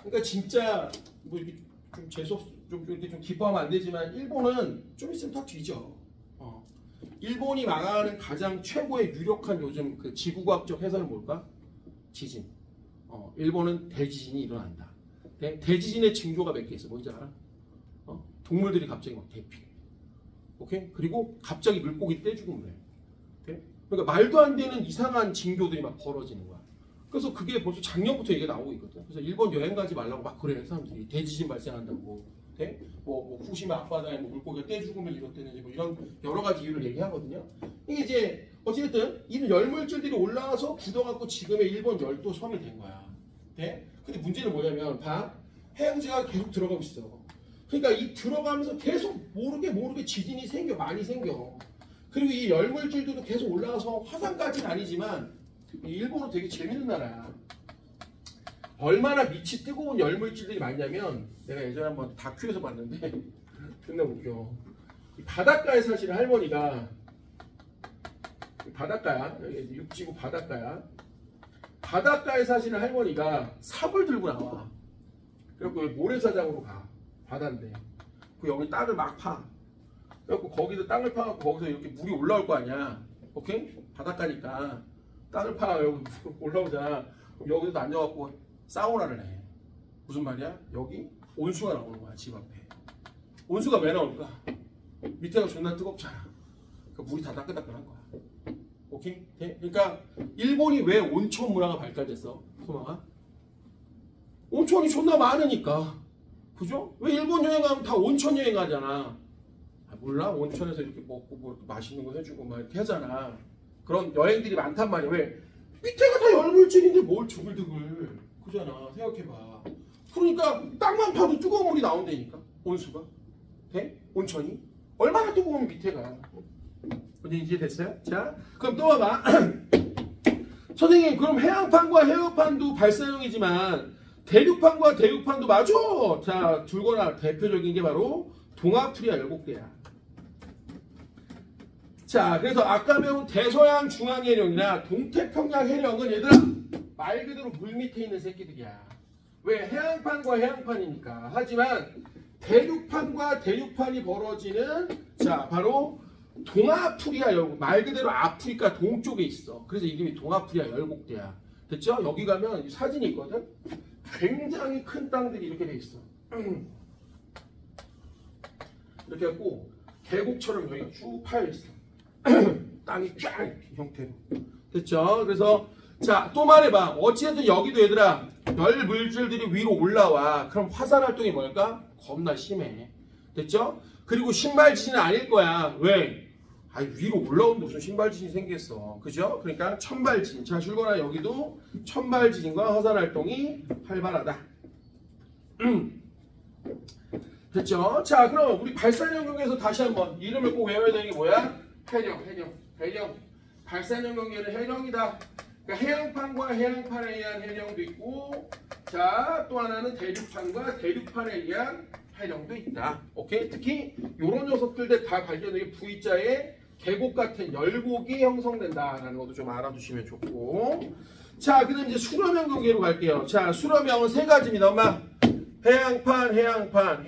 그러니까 진짜 뭐 이렇게 좀 재수 좀 이렇게 좀 기뻐하면 안 되지만 일본은 좀 있으면 다 뒤져. 일본이 망하는 가장 최고의 유력한 요즘 그 지구과학적 해설은 뭘까? 지진. 일본은 대지진이 일어난다. 대지진의 징조가 몇 개 있어. 뭔지 알아? 동물들이 갑자기 막 대피해. 오케이? 그리고 갑자기 물고기 떼죽음을 해. 오케이? 그러니까 말도 안 되는 이상한 징조들이 막 벌어지는 거야. 그래서 그게 벌써 작년부터 얘기가 나오고 있거든. 그래서 일본 여행 가지 말라고 막 그래 사람들이. 대지진 발생한다고. 뭐 후쿠시마 앞바다에 뭐 물고기가 떼죽음을 일으켰다든지 뭐 이런 여러 가지 이유를 얘기하거든요. 이게 이제 어쨌든 이 열물질들이 올라와서 굳어갖고 지금의 일본 열도 섬이 된 거야. 근데 문제는 뭐냐면 봐. 해양지가 계속 들어가고 있어. 그러니까 이 들어가면서 계속 모르게 지진이 생겨. 많이 생겨. 그리고 이 열물질들도 계속 올라와서 화산까지는 아니지만 일본은 되게 재밌는 나라야. 얼마나 밑이 뜨거운 열물질들이 많냐면 내가 예전에 한번 다큐에서 봤는데 존나 웃겨. 이 바닷가에 사시는 할머니가 바닷가야. 육지구 바닷가야. 바닷가에 사시는 할머니가 삽을 들고 나와. 그래갖고 모래사장으로 가. 바다인데. 그 여기 땅을 막 파. 그래갖고 거기서 땅을 파갖고 거기서 이렇게 물이 올라올 거 아니야. 오케이? 바닷가니까. 땅을 파. 여기 올라오잖아. 그럼 여기서 앉아갖고 사우나를 해. 무슨 말이야? 여기 온수가 나오는 거야. 집 앞에. 온수가 왜 나올까? 밑에가 존나 뜨겁잖아. 그러니까 물이 다 따끈따끈한 거야. 오케이? 그러니까 일본이 왜 온천 문화가 발달됐어? 소망아? 온천이 존나 많으니까. 그죠? 왜 일본 여행 가면 다 온천 여행 가잖아. 몰라? 온천에서 이렇게 먹고 뭐 이렇게 맛있는 거 해주고 막 이렇게 하잖아. 그런 여행들이 많단 말이야. 왜? 밑에가 다 열물질인데 뭘 두글두글. 그잖아. 생각해봐. 그러니까 땅만 파도 뜨거운 물이 나온다니까. 온수가. 돼? 온천이. 얼마나 뜨거우면 밑에가. 근데 이제 됐어요? 자, 그럼 또 와봐. 선생님, 그럼 해양판과 해역판도 발사형이지만 대륙판과 대륙판도 맞아. 자, 둘거나 대표적인 게 바로 동아프리아 열곡대야. 자, 그래서 아까 배운 대서양 중앙해령이나 동태평양 해령은 얘들아 말 그대로 물 밑에 있는 새끼들이야. 왜? 해양판과 해양판이니까. 하지만 대륙판과 대륙판이 벌어지는 자 바로 동아프리아 열곡. 말 그대로 아프리카 동쪽에 있어. 그래서 이름이 동아프리아 열곡대야. 됐죠? 여기 가면 사진이 있거든. 굉장히 큰 땅들이 이렇게 돼 있어. 이렇게 해갖고 계곡처럼 여기가 쭉 파여 있어. 땅이 쫙 이렇게 형태로. 됐죠? 그래서 자, 또 말해봐. 어찌됐든 여기도 얘들아 열 물질들이 위로 올라와. 그럼 화산 활동이 뭘까? 겁나 심해. 됐죠? 그리고 신발 지진은 아닐 거야. 왜? 위로 올라오는데 무슨 신발 지진이 생겼어. 그죠? 그러니까 천발 지진. 자, 줄거나 여기도 천발 지진과 화산 활동이 활발하다. 됐죠? 자, 그럼 우리 발산연경에서 다시 한번 이름을 꼭 외워야 되는 게 뭐야? 해령. 발산연경계는 해령이다. 그러니까 해양판과 해양판에 의한 해령도 있고, 자, 또 하나는 대륙판과 대륙판에 의한 해령도 있다. 오케이? 특히 이런 녀석들 다 발견되게 V자의 계곡 같은 열곡이 형성된다라는 것도 좀 알아두시면 좋고. 자, 그 다음 이제 수렴형 경계로 갈게요. 자, 수렴형은 세 가지입니다. 엄마. 해양판, 대륙판,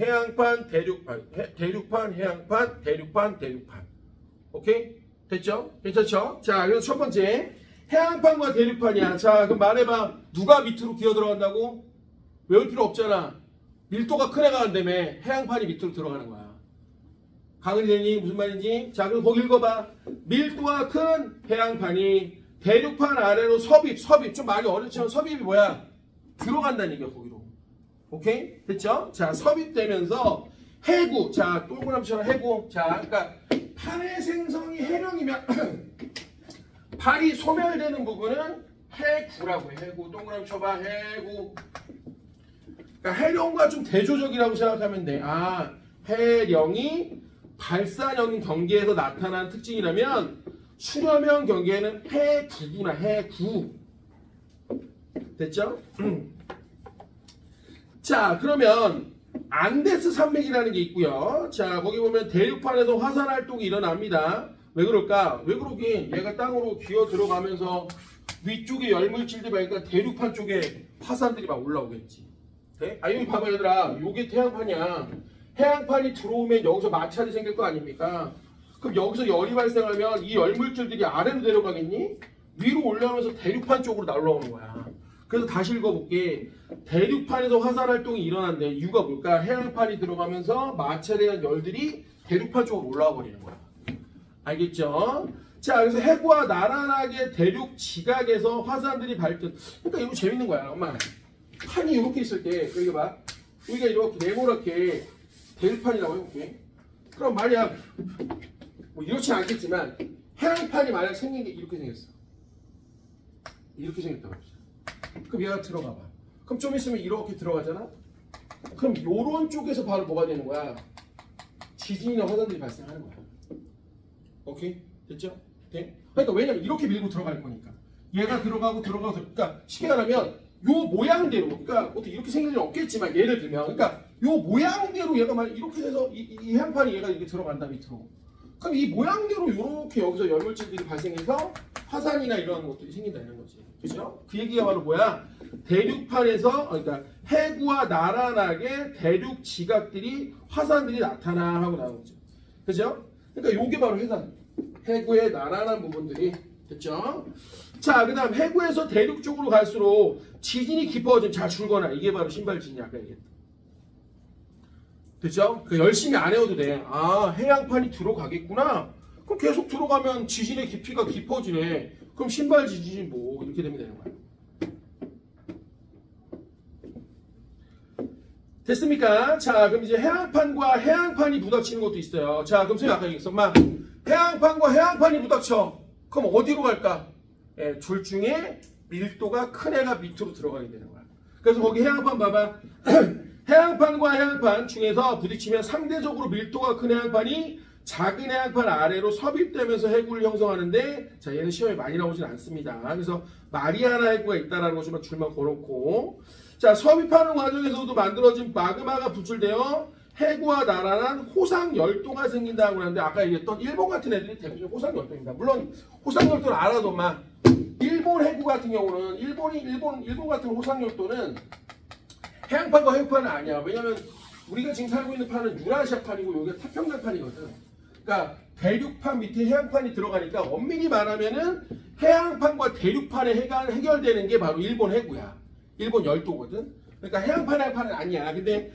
대륙판, 해양판, 대륙판. 오케이? 됐죠? 괜찮죠? 자, 그래서 첫 번째. 해양판과 대륙판이야. 자, 그럼 말해봐. 누가 밑으로 기어 들어간다고? 외울 필요 없잖아. 밀도가 큰 애가 간다며. 해양판이 밑으로 들어가는 거야. 강은이 되니? 무슨 말인지? 자, 그럼 거기 읽어봐. 밀도가 큰 해양판이 대륙판 아래로 섭입. 좀 말이 어렵지만 섭입이 뭐야? 들어간다는 얘기야, 거기로. 오케이? 됐죠? 자, 섭입되면서 해구. 자, 동그라미처럼 해구. 자, 그러니까 판의 생성이 해령이면 판이 소멸되는 부분은 해구라고 해. 해구. 동그라미 쳐봐. 해구. 그러니까 해령과 좀 대조적이라고 생각하면 돼. 아, 해령이 발산형 경계에서 나타난 특징이라면 수렴형 경계에는 해구구나. 해구. 됐죠? 자, 그러면 안데스 산맥이라는 게 있고요. 자, 거기 보면 대륙판에서 화산 활동이 일어납니다. 왜 그럴까? 왜 그러긴 얘가 땅으로 기어 들어가면서 위쪽에 열물질들이 많으니까 대륙판 쪽에 화산들이 막 올라오겠지. 돼? 아 여기 봐봐 얘들아. 요게 태양판이야. 해양판이 들어오면 여기서 마찰이 생길 거 아닙니까? 그럼 여기서 열이 발생하면 이 열물질들이 아래로 내려가겠니? 위로 올라오면서 대륙판 쪽으로 날아오는 거야. 그래서 다시 읽어볼게. 대륙판에서 화산활동이 일어난대. 이유가 뭘까? 해양판이 들어가면서 마찰에 열들이 대륙판 쪽으로 올라와 버리는 거야. 알겠죠? 자, 그래서 해구와 나란하게 대륙 지각에서 화산들이 발전. 그러니까 이거 재밌는 거야. 엄마. 판이 이렇게 있을 때, 여기 봐. 우리가 이렇게 네모나게 대륙판이라고 해볼게. 그럼 만약, 뭐 이렇지 않겠지만, 해양판이 만약 생긴 게 이렇게 생겼어. 이렇게 생겼다고 합시다. 그럼 얘가 들어가 봐. 그럼 좀 있으면 이렇게 들어가잖아? 그럼 요런 쪽에서 바로 뭐가 되는 거야? 지진이나 화산들이 발생하는 거야. 오케이? 됐죠? 돼? 그러니까 왜냐면 이렇게 밀고 들어갈 거니까. 얘가 들어가고 그러니까 쉽게 말하면 요 모양대로, 그러니까 어떻게 이렇게 생길 일은 없겠지만 예를 들면, 그러니까 요 모양대로 얘가 막 이렇게 돼서 이 해양판이 얘가 이렇게 들어간다 밑으로. 그럼 이 모양대로 이렇게 여기서 열물질들이 발생해서 화산이나 이런 것들이 생긴다는 거지. 그죠? 그 얘기가 바로 뭐야? 대륙판에서, 그러니까 해구와 나란하게 대륙 지각들이 화산들이 나타나 하고 나오는 거죠. 그죠? 그러니까 요게 바로 해구의 나란한 부분들이 됐죠? 자, 그 다음 해구에서 대륙 쪽으로 갈수록 지진이 깊어지면 잘 줄거나. 이게 바로 신발지진이 아까 얘기했다. 됐죠? 그 열심히 안 해도 돼. 아, 해양판이 들어가겠구나. 그럼 계속 들어가면 지진의 깊이가 깊어지네. 그럼 신발 지진이 뭐 이렇게 되면 되는 거야. 됐습니까? 자, 그럼 이제 해양판과 해양판이 부닥치는 것도 있어요. 자, 그럼 선생님 아까 얘기했어. 엄마, 해양판과 해양판이 부닥쳐. 그럼 어디로 갈까? 예, 둘 중에 밀도가 큰 애가 밑으로 들어가게 되는 거야. 그래서 거기 해양판 봐봐. 해양판과 해양판 중에서 부딪히면 상대적으로 밀도가 큰 해양판이 작은 해양판 아래로 섭입되면서 해구를 형성하는데, 자, 얘는 시험에 많이 나오진 않습니다. 그래서 마리아나 해구가 있다는 것만 줄만 걸어놓고, 자, 섭입하는 과정에서도 만들어진 마그마가 분출되어 해구와 나란한 호상열도가 생긴다고 하는데, 아까 얘기했던 일본 같은 애들이 대부분 호상열도입니다. 물론 호상열도를 알아도만 일본 해구 같은 경우는 일본 같은 호상열도는 해양판과 해구판은 아니야. 왜냐면 우리가 지금 살고 있는 판은 유라시아판이고 여기가 태평양판이거든. 그러니까 대륙판 밑에 해양판이 들어가니까 엄밀히 말하면은 해양판과 대륙판의 해결되는 게 바로 일본 해구야. 일본 열도거든. 그러니까 해양판은 아니야. 근데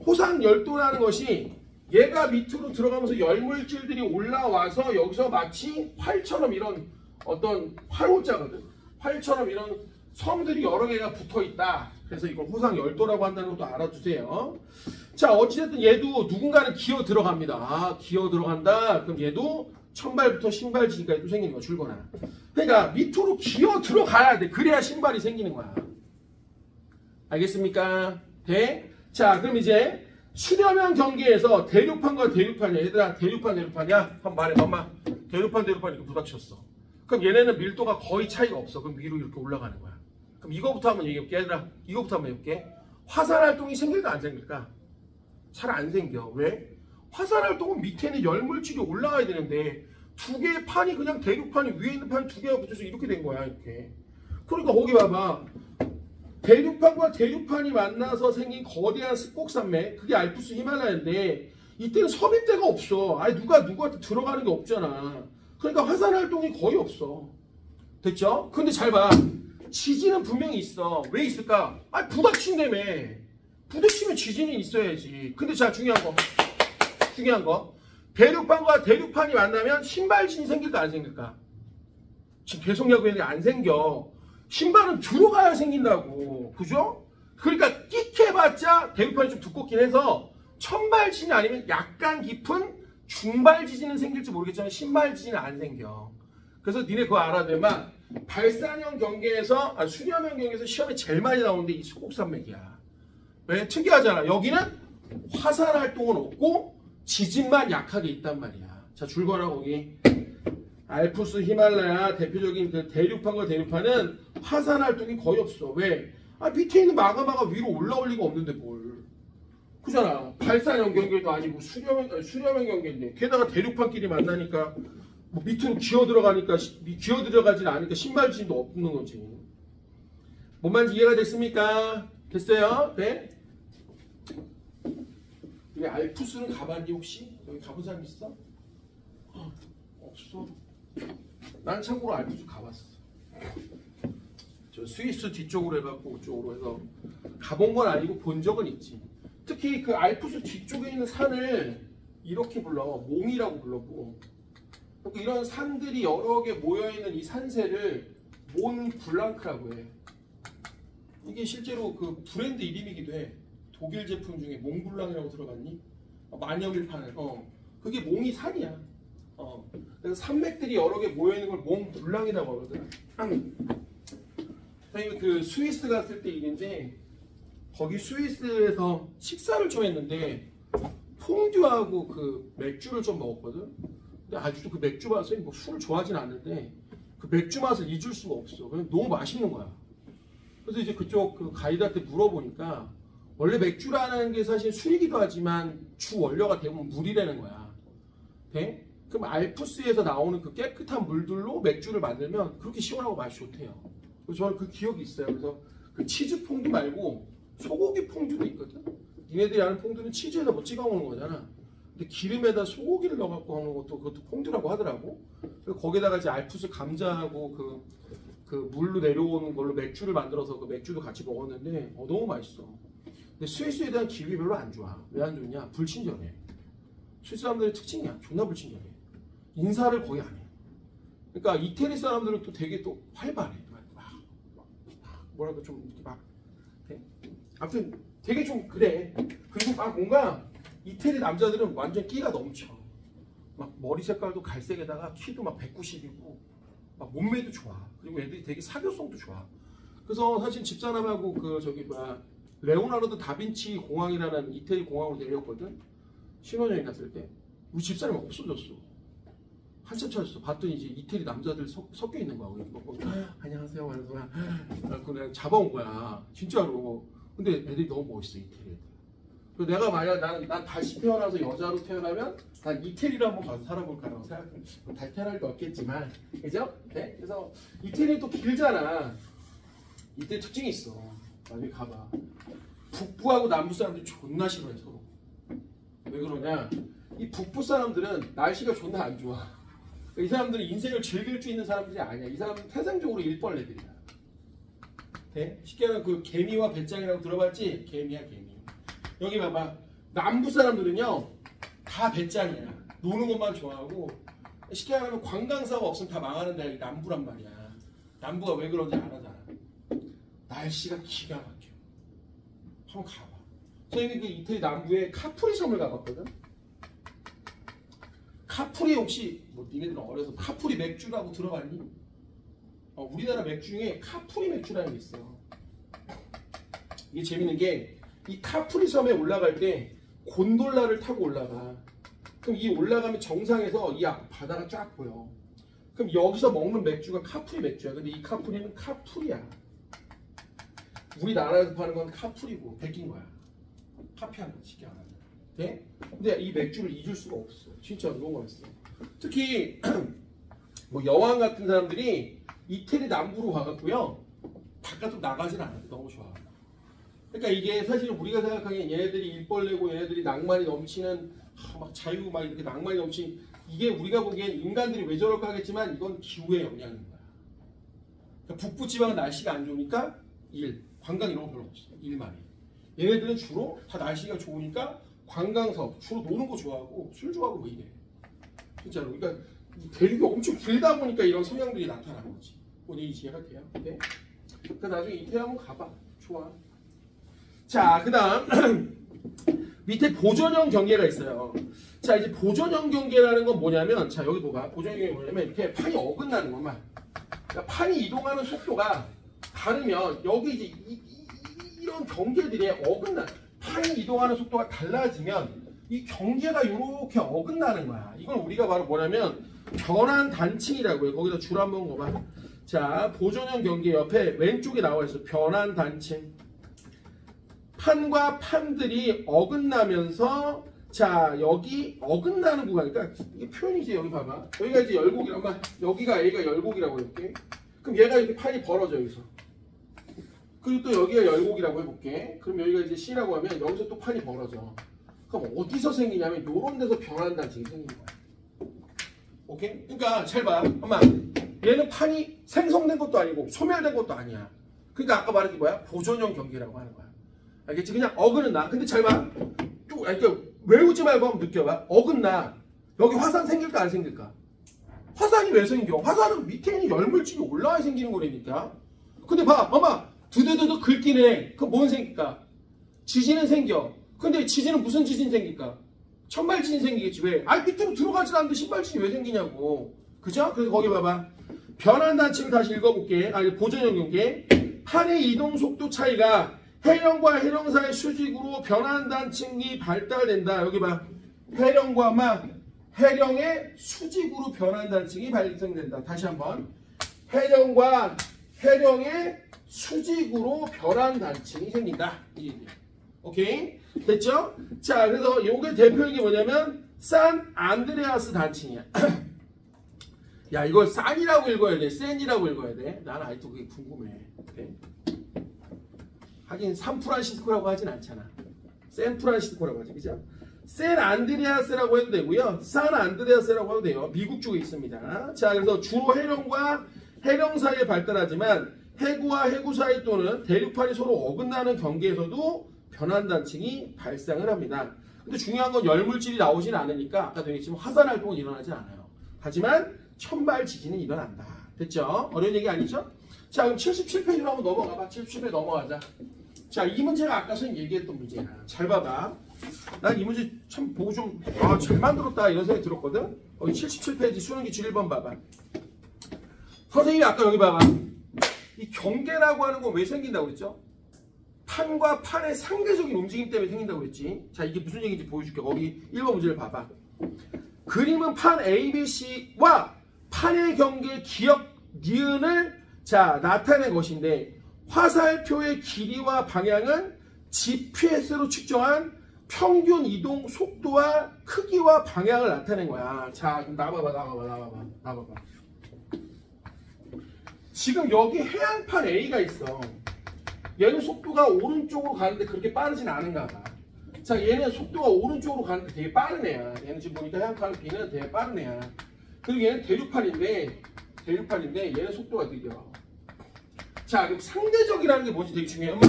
호상열도라는 것이 얘가 밑으로 들어가면서 열물질들이 올라와서 여기서 마치 활처럼 이런 어떤 활호자거든. 활처럼 이런 섬들이 여러 개가 붙어 있다. 그래서 이걸 호상열도라고 한다는 것도 알아두세요. 자, 어찌됐든 얘도 누군가는 기어 들어갑니다. 아, 기어 들어간다. 그럼 얘도 천발부터 신발지까지 생기는 거야, 줄거나. 그러니까 밑으로 기어 들어가야 돼. 그래야 신발이 생기는 거야. 알겠습니까? 네? 자, 그럼 이제 수렴형 경계에서 대륙판과 대륙판이야. 얘들아, 대륙판이야? 한번 말해봐, 엄마. 대륙판 이렇게 부닥쳤어. 그럼 얘네는 밀도가 거의 차이가 없어. 그럼 위로 이렇게 올라가는 거야. 그럼 이거부터 한번 얘기해볼게. 얘들아, 이거부터 한번 해볼게. 화산활동이 생길까 안 생길까? 잘 안 생겨. 왜? 화산활동은 밑에는 열물질이 올라가야 되는데 두 개의 판이 그냥 대륙판이 위에 있는 판이 두 개가 붙어서 이렇게 된 거야. 이렇게. 그러니까 거기 봐봐. 대륙판과 대륙판이 만나서 생긴 거대한 습곡산맥, 그게 알프스 히말라야인데 이때는 섭입대가 없어. 아니 누가 누구한테 들어가는 게 없잖아. 그러니까 화산활동이 거의 없어. 됐죠? 근데 잘 봐. 지진은 분명히 있어. 왜 있을까? 아, 부닥친다며. 부딪히면 지진이 있어야지. 근데 자, 중요한 거. 대륙판과 대륙판이 만나면 신발진이 생길까 안 생길까? 지금 계속 이야기했는데 안 생겨. 신발은 들어가야 생긴다고. 그죠? 그러니까 끽 해봤자 대륙판이 좀 두껍긴 해서 천발지진이 아니면 약간 깊은 중발지진은 생길지 모르겠지만 신발지진은 안 생겨. 그래서 니네 그거 알아야 돼. 막 발산형 경계에서, 수렴형 경계에서 시험에 제일 많이 나오는데 이 습곡산맥이야. 왜? 특이하잖아. 여기는 화산활동은 없고 지진만 약하게 있단 말이야. 자, 줄거나 거기. 알프스 히말라야 대표적인 그 대륙판과 대륙판은 화산활동이 거의 없어. 왜? 밑에 있는 마그마가 위로 올라올 리가 없는데 뭘. 그잖아. 발산형 경계도 아니고 수렴형 경계인데 게다가 대륙판끼리 만나니까 뭐 밑으로 기어 들어가진 않으니까 신발진도 없는 거지. 뭔 말인지 이해가 됐습니까? 됐어요? 네? 여기 알프스는 가봤니 혹시? 여기 가본 사람 있어? 없어. 난 참고로 알프스 가봤어. 저 스위스 뒤쪽으로 해갖고 그쪽으로 해서 가본 건 아니고 본 적은 있지. 특히 그 알프스 뒤쪽에 있는 산을 이렇게 불러 몽이라고 불렀고, 이런 산들이 여러 개 모여있는 이 산세를 몬 블랑크라고 해. 이게 실제로 그 브랜드 이름이기도 해. 독일 제품 중에 몽블랑이라고 들어봤니? 만여밀 파는. 그게 몽이 산이야. 그래서 산맥들이 여러 개 모여있는 걸 몽블랑이라고 하거든. 선생님이 그 스위스 갔을 때 일인데, 거기 스위스에서 식사를 좀 했는데 퐁듀하고 그 맥주를 좀 먹었거든. 근데 아직도 그 맥주 맛을 뭐 술을 좋아하진 않는데 그 맥주 맛을 잊을 수가 없어. 그냥 너무 맛있는 거야. 그래서 이제 그쪽 그 가이드한테 물어보니까 원래 맥주라는 게 사실 술이기도 하지만 주 원료가 대부분 물이라는 거야. 네? 그럼 알프스에서 나오는 그 깨끗한 물들로 맥주를 만들면 그렇게 시원하고 맛이 좋대요. 그래서 저는 그 기억이 있어요. 그래서 그 치즈 퐁듀 말고 소고기 퐁듀도 있거든. 니네들이 아는 퐁듀는 치즈에다 뭐 찍어 먹는 거잖아. 근데 기름에다 소고기를 넣어갖고 하는 것도 그것도 퐁듀라고 하더라고. 그래서 거기다가 이제 알프스 감자하고 그 물로 내려오는 걸로 맥주를 만들어서 그 맥주도 같이 먹었는데 너무 맛있어. 근데 스위스에 대한 기억이 별로 안 좋아. 왜 안 좋냐? 불친절해. 스위스 사람들의 특징이야. 존나 불친절해. 인사를 거의 안 해. 그러니까 이태리 사람들은 또 되게 또 활발해. 뭐랄까 좀 이렇게 막. 아무튼 되게 좀 그래. 그리고 막 뭔가 이태리 남자들은 완전 끼가 넘쳐. 막 머리 색깔도 갈색에다가 키도 막 190이고 막 몸매도 좋아. 그리고 애들이 되게 사교성도 좋아. 그래서 사실 집사람하고 그 저기 뭐야 레오나르도 다빈치 공항이라는 이태리 공항으로 내렸거든. 신혼여행 갔을 때 우리 집사람이 없어졌어. 한참 찾았어. 봤더니 이제 이태리 남자들 섞여 있는 거야. 안녕하세요. 그래서 그냥 잡아온 거야. 진짜로. 근데 애들이 너무 멋있어, 이태리 애들. 그래서 내가 만약 난 다시 태어나서 여자로 태어나면 난 이태리로 한번 가서 살아볼까라고 생각해. 다시 태어날 게 없겠지만, 그죠? 네? 그래서 이태리 또 길잖아. 이태리 특징이 있어. 나중에 가봐. 북부하고 남부 사람들이 존나 싫어해 서로. 왜 그러냐? 이 북부 사람들은 날씨가 존나 안 좋아. 이 사람들은 인생을 즐길 수 있는 사람들이 아니야. 이 사람은 태생적으로 일벌레들이야. 네? 쉽게 말하면 그 개미와 배짱이라고 들어봤지? 개미야 개미. 여기 봐봐. 남부 사람들은요 다 배짱이야. 노는 것만 좋아하고 쉽게 말하면 관광사가 없으면 다 망하는 데가 남부란 말이야. 남부가 왜 그런지 알아잖아. 날씨가 기가 막혀. 한번 가봐. 저희는 그 이태리 남부에 카프리 섬을 가봤거든. 카프리 혹시 뭐 니네들은 어려서 카프리 맥주라고 들어봤니? 우리나라 맥주 중에 카프리 맥주라는 게 있어. 이게 재밌는 게 이 카프리 섬에 올라갈 때 곤돌라를 타고 올라가. 그럼 이 올라가면 정상에서 이 바다가 쫙 보여. 그럼 여기서 먹는 맥주가 카프리 맥주야. 근데 이 카프리는 카프리야. 우리나라에서 파는 건 카프리고 베낀 거야. 카피하는 거 쉽게 안 하면. 네? 근데 이 맥주를 잊을 수가 없어. 진짜 너무 맛있어. 특히 뭐 여왕 같은 사람들이 이태리 남부로 와갖고요 바깥으로 나가진 않아요. 너무 좋아. 그러니까 이게 사실 우리가 생각하기엔 얘네들이 일벌레고 얘네들이 낭만이 넘치는 막 자유 막 이렇게 낭만이 넘치는 이게 우리가 보기엔 인간들이 왜 저럴까 하겠지만 이건 기후의 영향인 거야. 그러니까 북부 지방은 날씨가 안 좋으니까 관광 이런 거 별로 없어. 일만 해. 얘네들은 주로 다 날씨가 좋으니까 관광석 주로 노는 거 좋아하고 술 좋아하고 뭐 이래. 진짜로. 그러니까 대륙이 엄청 길다 보니까 이런 성향들이 나타나는 거지. 본인이 이해가 돼요? 네. 그러니까 나중에 이태리 한번 가봐. 좋아. 자, 그 다음 밑에 보존형 경계가 있어요. 자, 이제 보존형 경계라는 건 뭐냐면, 자 여기 봐봐. 보존형 경계가 뭐냐면 이렇게 판이 어긋나는 것만. 그러니까 판이 이동하는 속도가 다르면 여기 이제 이런 경계들이 어긋나. 판이 이동하는 속도가 달라지면 이 경계가 이렇게 어긋나는 거야. 이건 우리가 바로 뭐냐면 변환 단층이라고 해요. 거기다 줄 한번 봐봐. 자, 보존형 경계 옆에 왼쪽에 나와 있어. 변환 단층. 판과 판들이 어긋나면서 자 여기 어긋나는 구간. 그러니까 이게 표현이지. 여기 봐봐. 여기가 이제 열곡이란 말. 여기가 A가 열곡이라고 이렇게. 그럼 얘가 이렇게 판이 벌어져 여기서. 그리고 또 여기가 열곡이라고 해볼게. 그럼 여기가 이제 C라고 하면 여기서 또 판이 벌어져. 그럼 어디서 생기냐면 요런 데서 변환 단층이 생기는 거야. 오케이? 그러니까 잘 봐. 엄마, 얘는 판이 생성된 것도 아니고 소멸된 것도 아니야. 그러니까 아까 말한 게 뭐야? 보존형 경계라고 하는 거야. 알겠지? 그냥 어긋나. 근데 잘 봐. 또 그러니까 외우지 말고 한번 느껴봐. 어긋나. 여기 화산 생길까 안 생길까? 화산이 왜 생겨? 화산은 밑에 있는 열물질이 올라와야 생기는 거라니까. 근데 봐, 엄마, 두두두두 긁기네. 그럼 뭔 생길까? 지진은 생겨. 근데 지진은 무슨 지진 생길까? 천발지진 생기겠지. 왜? 아니 밑으로 들어가지 않는데 신발지진이 왜 생기냐고. 그죠? 그래서 거기 봐봐. 변환 단층 다시 읽어볼게. 아니 보존형 경계. 판의 이동 속도 차이가 해령과 해령 사이 수직으로 변환 단층이 발달된다. 여기 봐. 해령과 해령의 수직으로 변환 단층이 발생된다. 다시 한번. 해령과 해령의 수직으로 변환 단층이 생긴다. 오케이? 됐죠? 자, 그래서 요게 대표적인 게 뭐냐면 산 안드레아스 단층이야. 야, 이걸 산이라고 읽어야 돼? 센이라고 읽어야 돼? 나는 아직도 그게 궁금해. 오케이? 하긴 산프란시스코라고 하진 않잖아. 샌프란시스코라고 하지, 그죠? 샌 안드레아스라고 해도 되고요. 산 안드레아스라고 해도 돼요. 미국 쪽에 있습니다. 자, 그래서 주로 해령과 해령 사이에 발달하지만 해구와 해구 사이 또는 대륙판이 서로 어긋나는 경계에서도 변환 단층이 발생을 합니다. 근데 중요한 건 열물질이 나오진 않으니까 아까도 얘기했지만 화산 활동은 일어나지 않아요. 하지만 천발 지진은 일어난다. 됐죠? 어려운 얘기 아니죠? 자, 그럼 77페이지로 한번 넘어가봐. 77페이지 넘어가자. 자, 이 문제가 아까 선생님 얘기했던 문제야. 잘 봐봐. 난 이 문제 참 보고 좀 잘 만들었다 이런 생각이 들었거든. 여기 77페이지 수능 기출 1번 봐봐. 선생님이 아까 여기 봐봐. 이 경계라고 하는 건 왜 생긴다고 그랬죠? 판과 판의 상대적인 움직임 때문에 생긴다고 그랬지. 자, 이게 무슨 얘기인지 보여줄게. 거기 1번 문제를 봐봐. 그림은 판 ABC와 판의 경계 기역 니은을 자 나타낸 것인데 화살표의 길이와 방향은 GPS로 측정한 평균 이동 속도와 크기와 방향을 나타낸 거야. 자, 그럼 나와봐. 지금 여기 해안판 A가 있어. 얘는 속도가 오른쪽으로 가는데 그렇게 빠르진 않은가 봐. 자, 얘는 속도가 오른쪽으로 가는데 되게 빠른 애야. 얘는 지금 보니까 해안판 B는 되게 빠른 애야. 그리고 얘는 대륙판인데 얘는 속도가 느려. 자, 그럼 상대적이라는 게 뭔지 되게 중요해.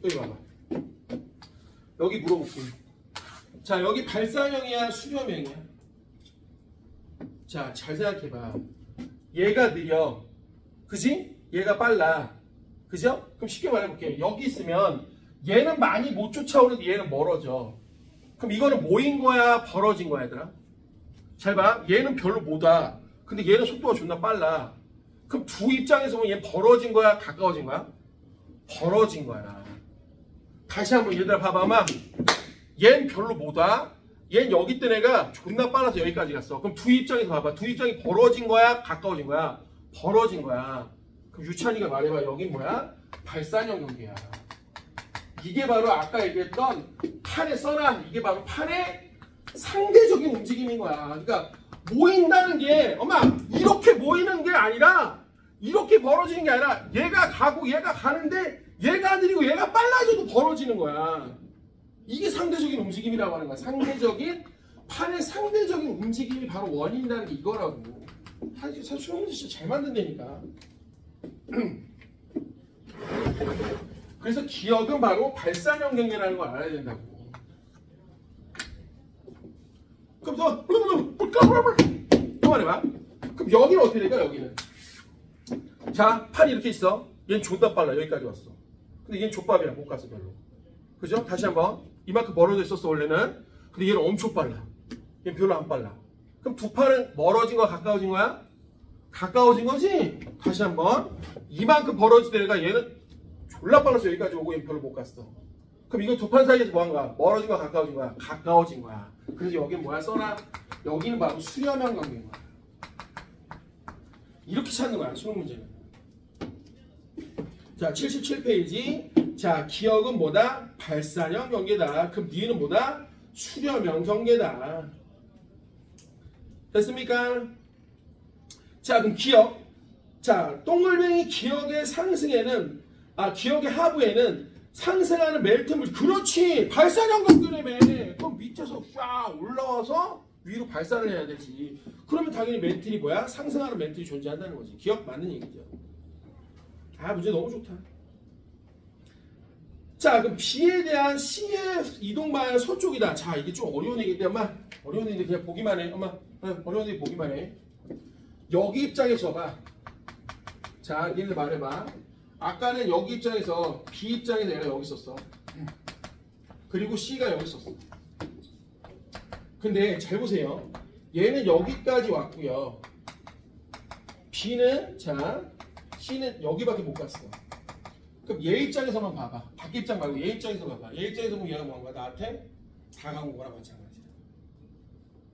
여기 봐봐. 여기 물어볼게. 자, 여기 발산형이야, 수렴형이야? 자, 잘 생각해봐. 얘가 느려. 그지? 얘가 빨라. 그죠? 그럼 쉽게 말해볼게. 여기 있으면 얘는 많이 못 쫓아오는데 얘는 멀어져. 그럼 이거는 모인 거야, 벌어진 거야, 얘들아? 잘 봐. 얘는 별로 못 와. 근데 얘는 속도가 존나 빨라. 그럼 두 입장에서 보면 얘는 벌어진 거야, 가까워진 거야? 벌어진 거야. 다시 한번 얘들아 봐봐. 얘는 별로 못 와. 얘는 여기 있던 애가 존나 빨라서 여기까지 갔어. 그럼 두 입장에서 봐봐. 두 입장이 벌어진 거야, 가까워진 거야? 벌어진 거야. 그럼 유찬이가 말해봐. 여긴 뭐야? 발산형 경계야. 이게 바로 아까 얘기했던 판의 써난 이게 바로 판의 상대적인 움직임인 거야. 그러니까 모인다는 게 엄마 이렇게 모이는 게 아니라 이렇게 벌어지는 게 아니라 얘가 가고 얘가 가는데 얘가 느리고 얘가 빨라져도 벌어지는 거야. 이게 상대적인 움직임이라고 하는 거야. 상대적인 판의 상대적인 움직임이 바로 원인이라는 게 이거라고. 사실 수능 문제 진짜 잘 만든다니까. 그래서 기억은 바로 발산형 경계라는 걸 알아야 된다고. 그럼 또 말해봐. 그럼 여기는 어떻게 될까? 여기는 자, 판이 이렇게 있어. 얘는 존나 빨라. 여기까지 왔어. 근데 얘는 족밥이야. 못 갔어 별로. 그죠? 다시 한번. 이만큼 멀어져 있었어 원래는. 근데 얘는 엄청 빨라. 얘는 별로 안 빨라. 그럼 두 판은 멀어진 거야, 가까워진 거야? 가까워진 거지? 다시 한번. 이만큼 벌어질 때가 얘는 졸라 빨라서 여기까지 오고 얘는 별로 못 갔어. 그럼 이거 두 판 사이에서 뭐한가? 멀어진 거야, 가까워진 거야? 가까워진 거야. 그래서 여기는 뭐야? 써놔. 여기는 바로 수렴형 경계인 거야. 이렇게 찾는 거야, 수능 문제는. 자, 77페이지. 자, 기억은 뭐다? 발산형 경계다. 그럼 니은 뭐다? 수렴형 경계다. 됐습니까? 자, 그럼 기억. 자, 동글뱅이 기역의 상승에는 기역의 하부에는 상승하는 멜트물. 그렇지. 발산형 격결이네. 그럼 밑에서 쫙 올라와서 위로 발산을 해야 되지. 그러면 당연히 멘틀이 뭐야? 상승하는 멘틀이 존재한다는 거지. 기억 맞는 얘기죠. 문제 너무 좋다. 자, 그럼 B에 대한 C의 이동 방향 서쪽이다. 자, 이게 좀 어려운 얘기인데 엄마. 어려운 얘기인데 그냥 보기만 해. 엄마. 어려운 얘기 보기만 해. 여기 입장에서 봐. 자, 얘네 말해봐. 아까는 여기 입장에서 B 입장에서 얘가 여기 있었어. 그리고 C가 여기 있었어. 근데 잘 보세요. 얘는 여기까지 왔고요. B는 C는 여기밖에 못 갔어. 그럼 얘 입장에서만 봐봐. 밖에 입장 말고 얘 입장에서 봐봐. 얘 입장에서 보면 얘가 뭔가 나한테 다가온 거랑 마찬가지야.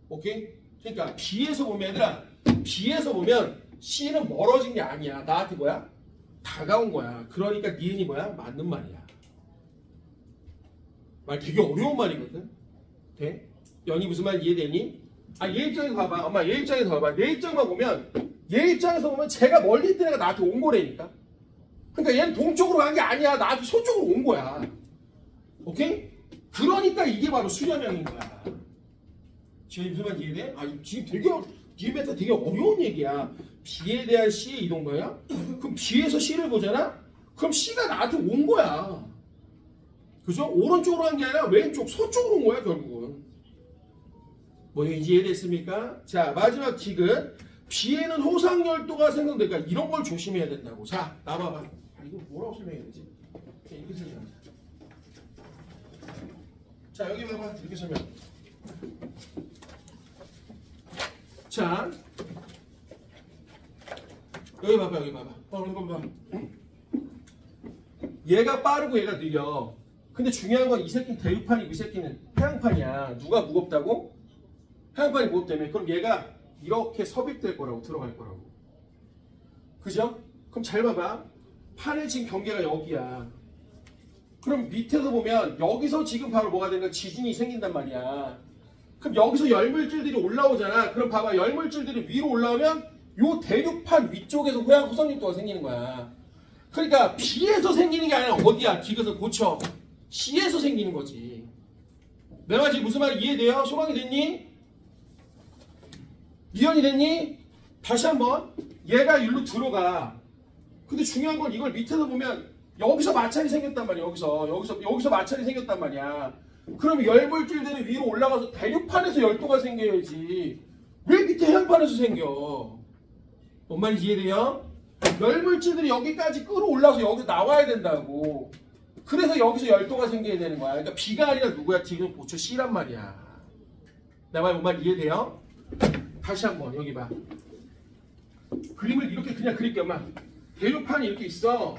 오케이? 그러니까 B에서 보면 얘들아, B에서 보면 C는 멀어진 게 아니야. 나한테 뭐야? 다가온 거야. 그러니까 니은이 뭐야? 맞는 말이야. 말 되게 어려운 말이거든. 돼? 연이 무슨 말 이해되니? 얘 입장에서 봐봐. 엄마 얘 입장에서 봐봐. 내 입장만 보면 얘 입장에서 보면 제가 멀리 있던 애가 나한테 온 거라니까. 그러니까 얘는 동쪽으로 간 게 아니야. 나한테 서쪽으로 온 거야. 오케이? 그러니까 이게 바로 수렴형인 거야. 지금 무슨 말 이해돼? 지금 디귿메타 되게 어려운 얘기야. B에 대한 C의 이동 방향? 그럼 B에서 C를 보잖아? 그럼 C가 나한테 온 거야. 그죠? 오른쪽으로 간 게 아니라 왼쪽, 서쪽으로 온 거야, 결국은. 뭐 이해됐습니까? 자, 마지막 틱은 B에는 호상열도가 생성되니까 이런 걸 조심해야 된다고. 자, 나봐봐. 이거 뭐라고 설명해야 되지? 이렇게 설명하자. 자, 여기 봐봐. 이렇게 설명. 자, 여기 봐봐, 여기 봐봐. 이거 봐. 얘가 빠르고 얘가 느려. 근데 중요한 건 이 새끼는 대륙판이고 이 새끼는 해양판이야. 누가 무겁다고? 해양판이 무겁다며. 그럼 얘가 이렇게 섭입될 거라고, 들어갈 거라고. 그죠? 그럼 잘 봐봐. 판의 지금 경계가 여기야. 그럼 밑에서 보면 여기서 지금 바로 뭐가 되는 거야? 지진이 생긴단 말이야. 그럼 여기서 열물질들이 올라오잖아. 그럼 봐봐. 열물질들이 위로 올라오면 요 대륙판 위쪽에서 호상열도가 생기는 거야. 그러니까 B에서 생기는 게 아니라 어디야? 디귿을 고쳐. C에서 생기는 거지. 내 말 지금 무슨 말이 이해돼요? 소망이 됐니? 이해이 됐니? 다시 한번. 얘가 일로 들어가. 근데 중요한 건 이걸 밑에서 보면 여기서 마찰이 생겼단 말이야. 여기서 마찰이 생겼단 말이야. 그럼 열물질들이 위로 올라가서 대륙판에서 열도가 생겨야지. 왜 밑에 해안판에서 생겨? 뭔 말인지 이해돼요? 열물질들이 여기까지 끌어올라서 여기서 나와야 된다고. 그래서 여기서 열도가 생겨야 되는 거야. 그러니까 B가 아니라 누구야? 디귿 고쳐 C란 말이야. 내 말 뭔 말 이해돼요? 다시 한번 여기 봐. 그림을 이렇게 그냥 그릴게요. 엄마. 대륙판이 이렇게 있어.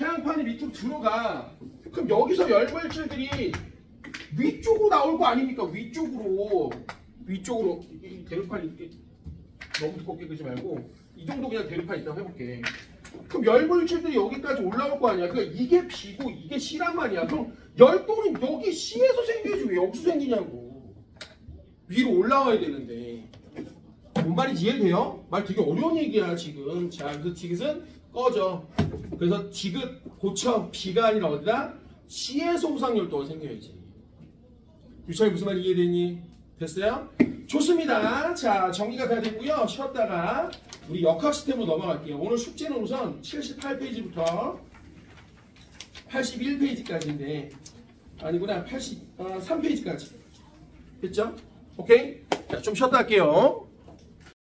해양판이 밑으로 들어가. 그럼 여기서 열물질들이 위쪽으로 나올 거 아닙니까? 위쪽으로. 이 대륙판이 이렇게 너무 두껍게 그리지 말고 이 정도 그냥 대륙판 있다고 해볼게. 그럼 열물질들이 여기까지 올라올 거 아니야. 그러니까 이게 B고 이게 C란 말이야. 그럼 열도는 여기 C에서 생겨야지 왜 여기서 생기냐고. 위로 올라와야 되는데. 뭔 말인지 이해돼요? 말 되게 어려운 얘기야 지금. 자, 그래서 디귿은 꺼져. 그래서 디귿 고쳐. B가 아니라 어디다? C에서 호상열도가 생겨야지. 유찬이 무슨 말이 이해되니? 됐어요? 좋습니다. 자, 정리가 다 됐고요. 쉬었다가 우리 역학 시스템으로 넘어갈게요. 오늘 숙제는 우선 78페이지부터 81페이지까지인데 아니구나. 83페이지까지. 됐죠? 오케이? 자, 좀 쉬었다 할게요.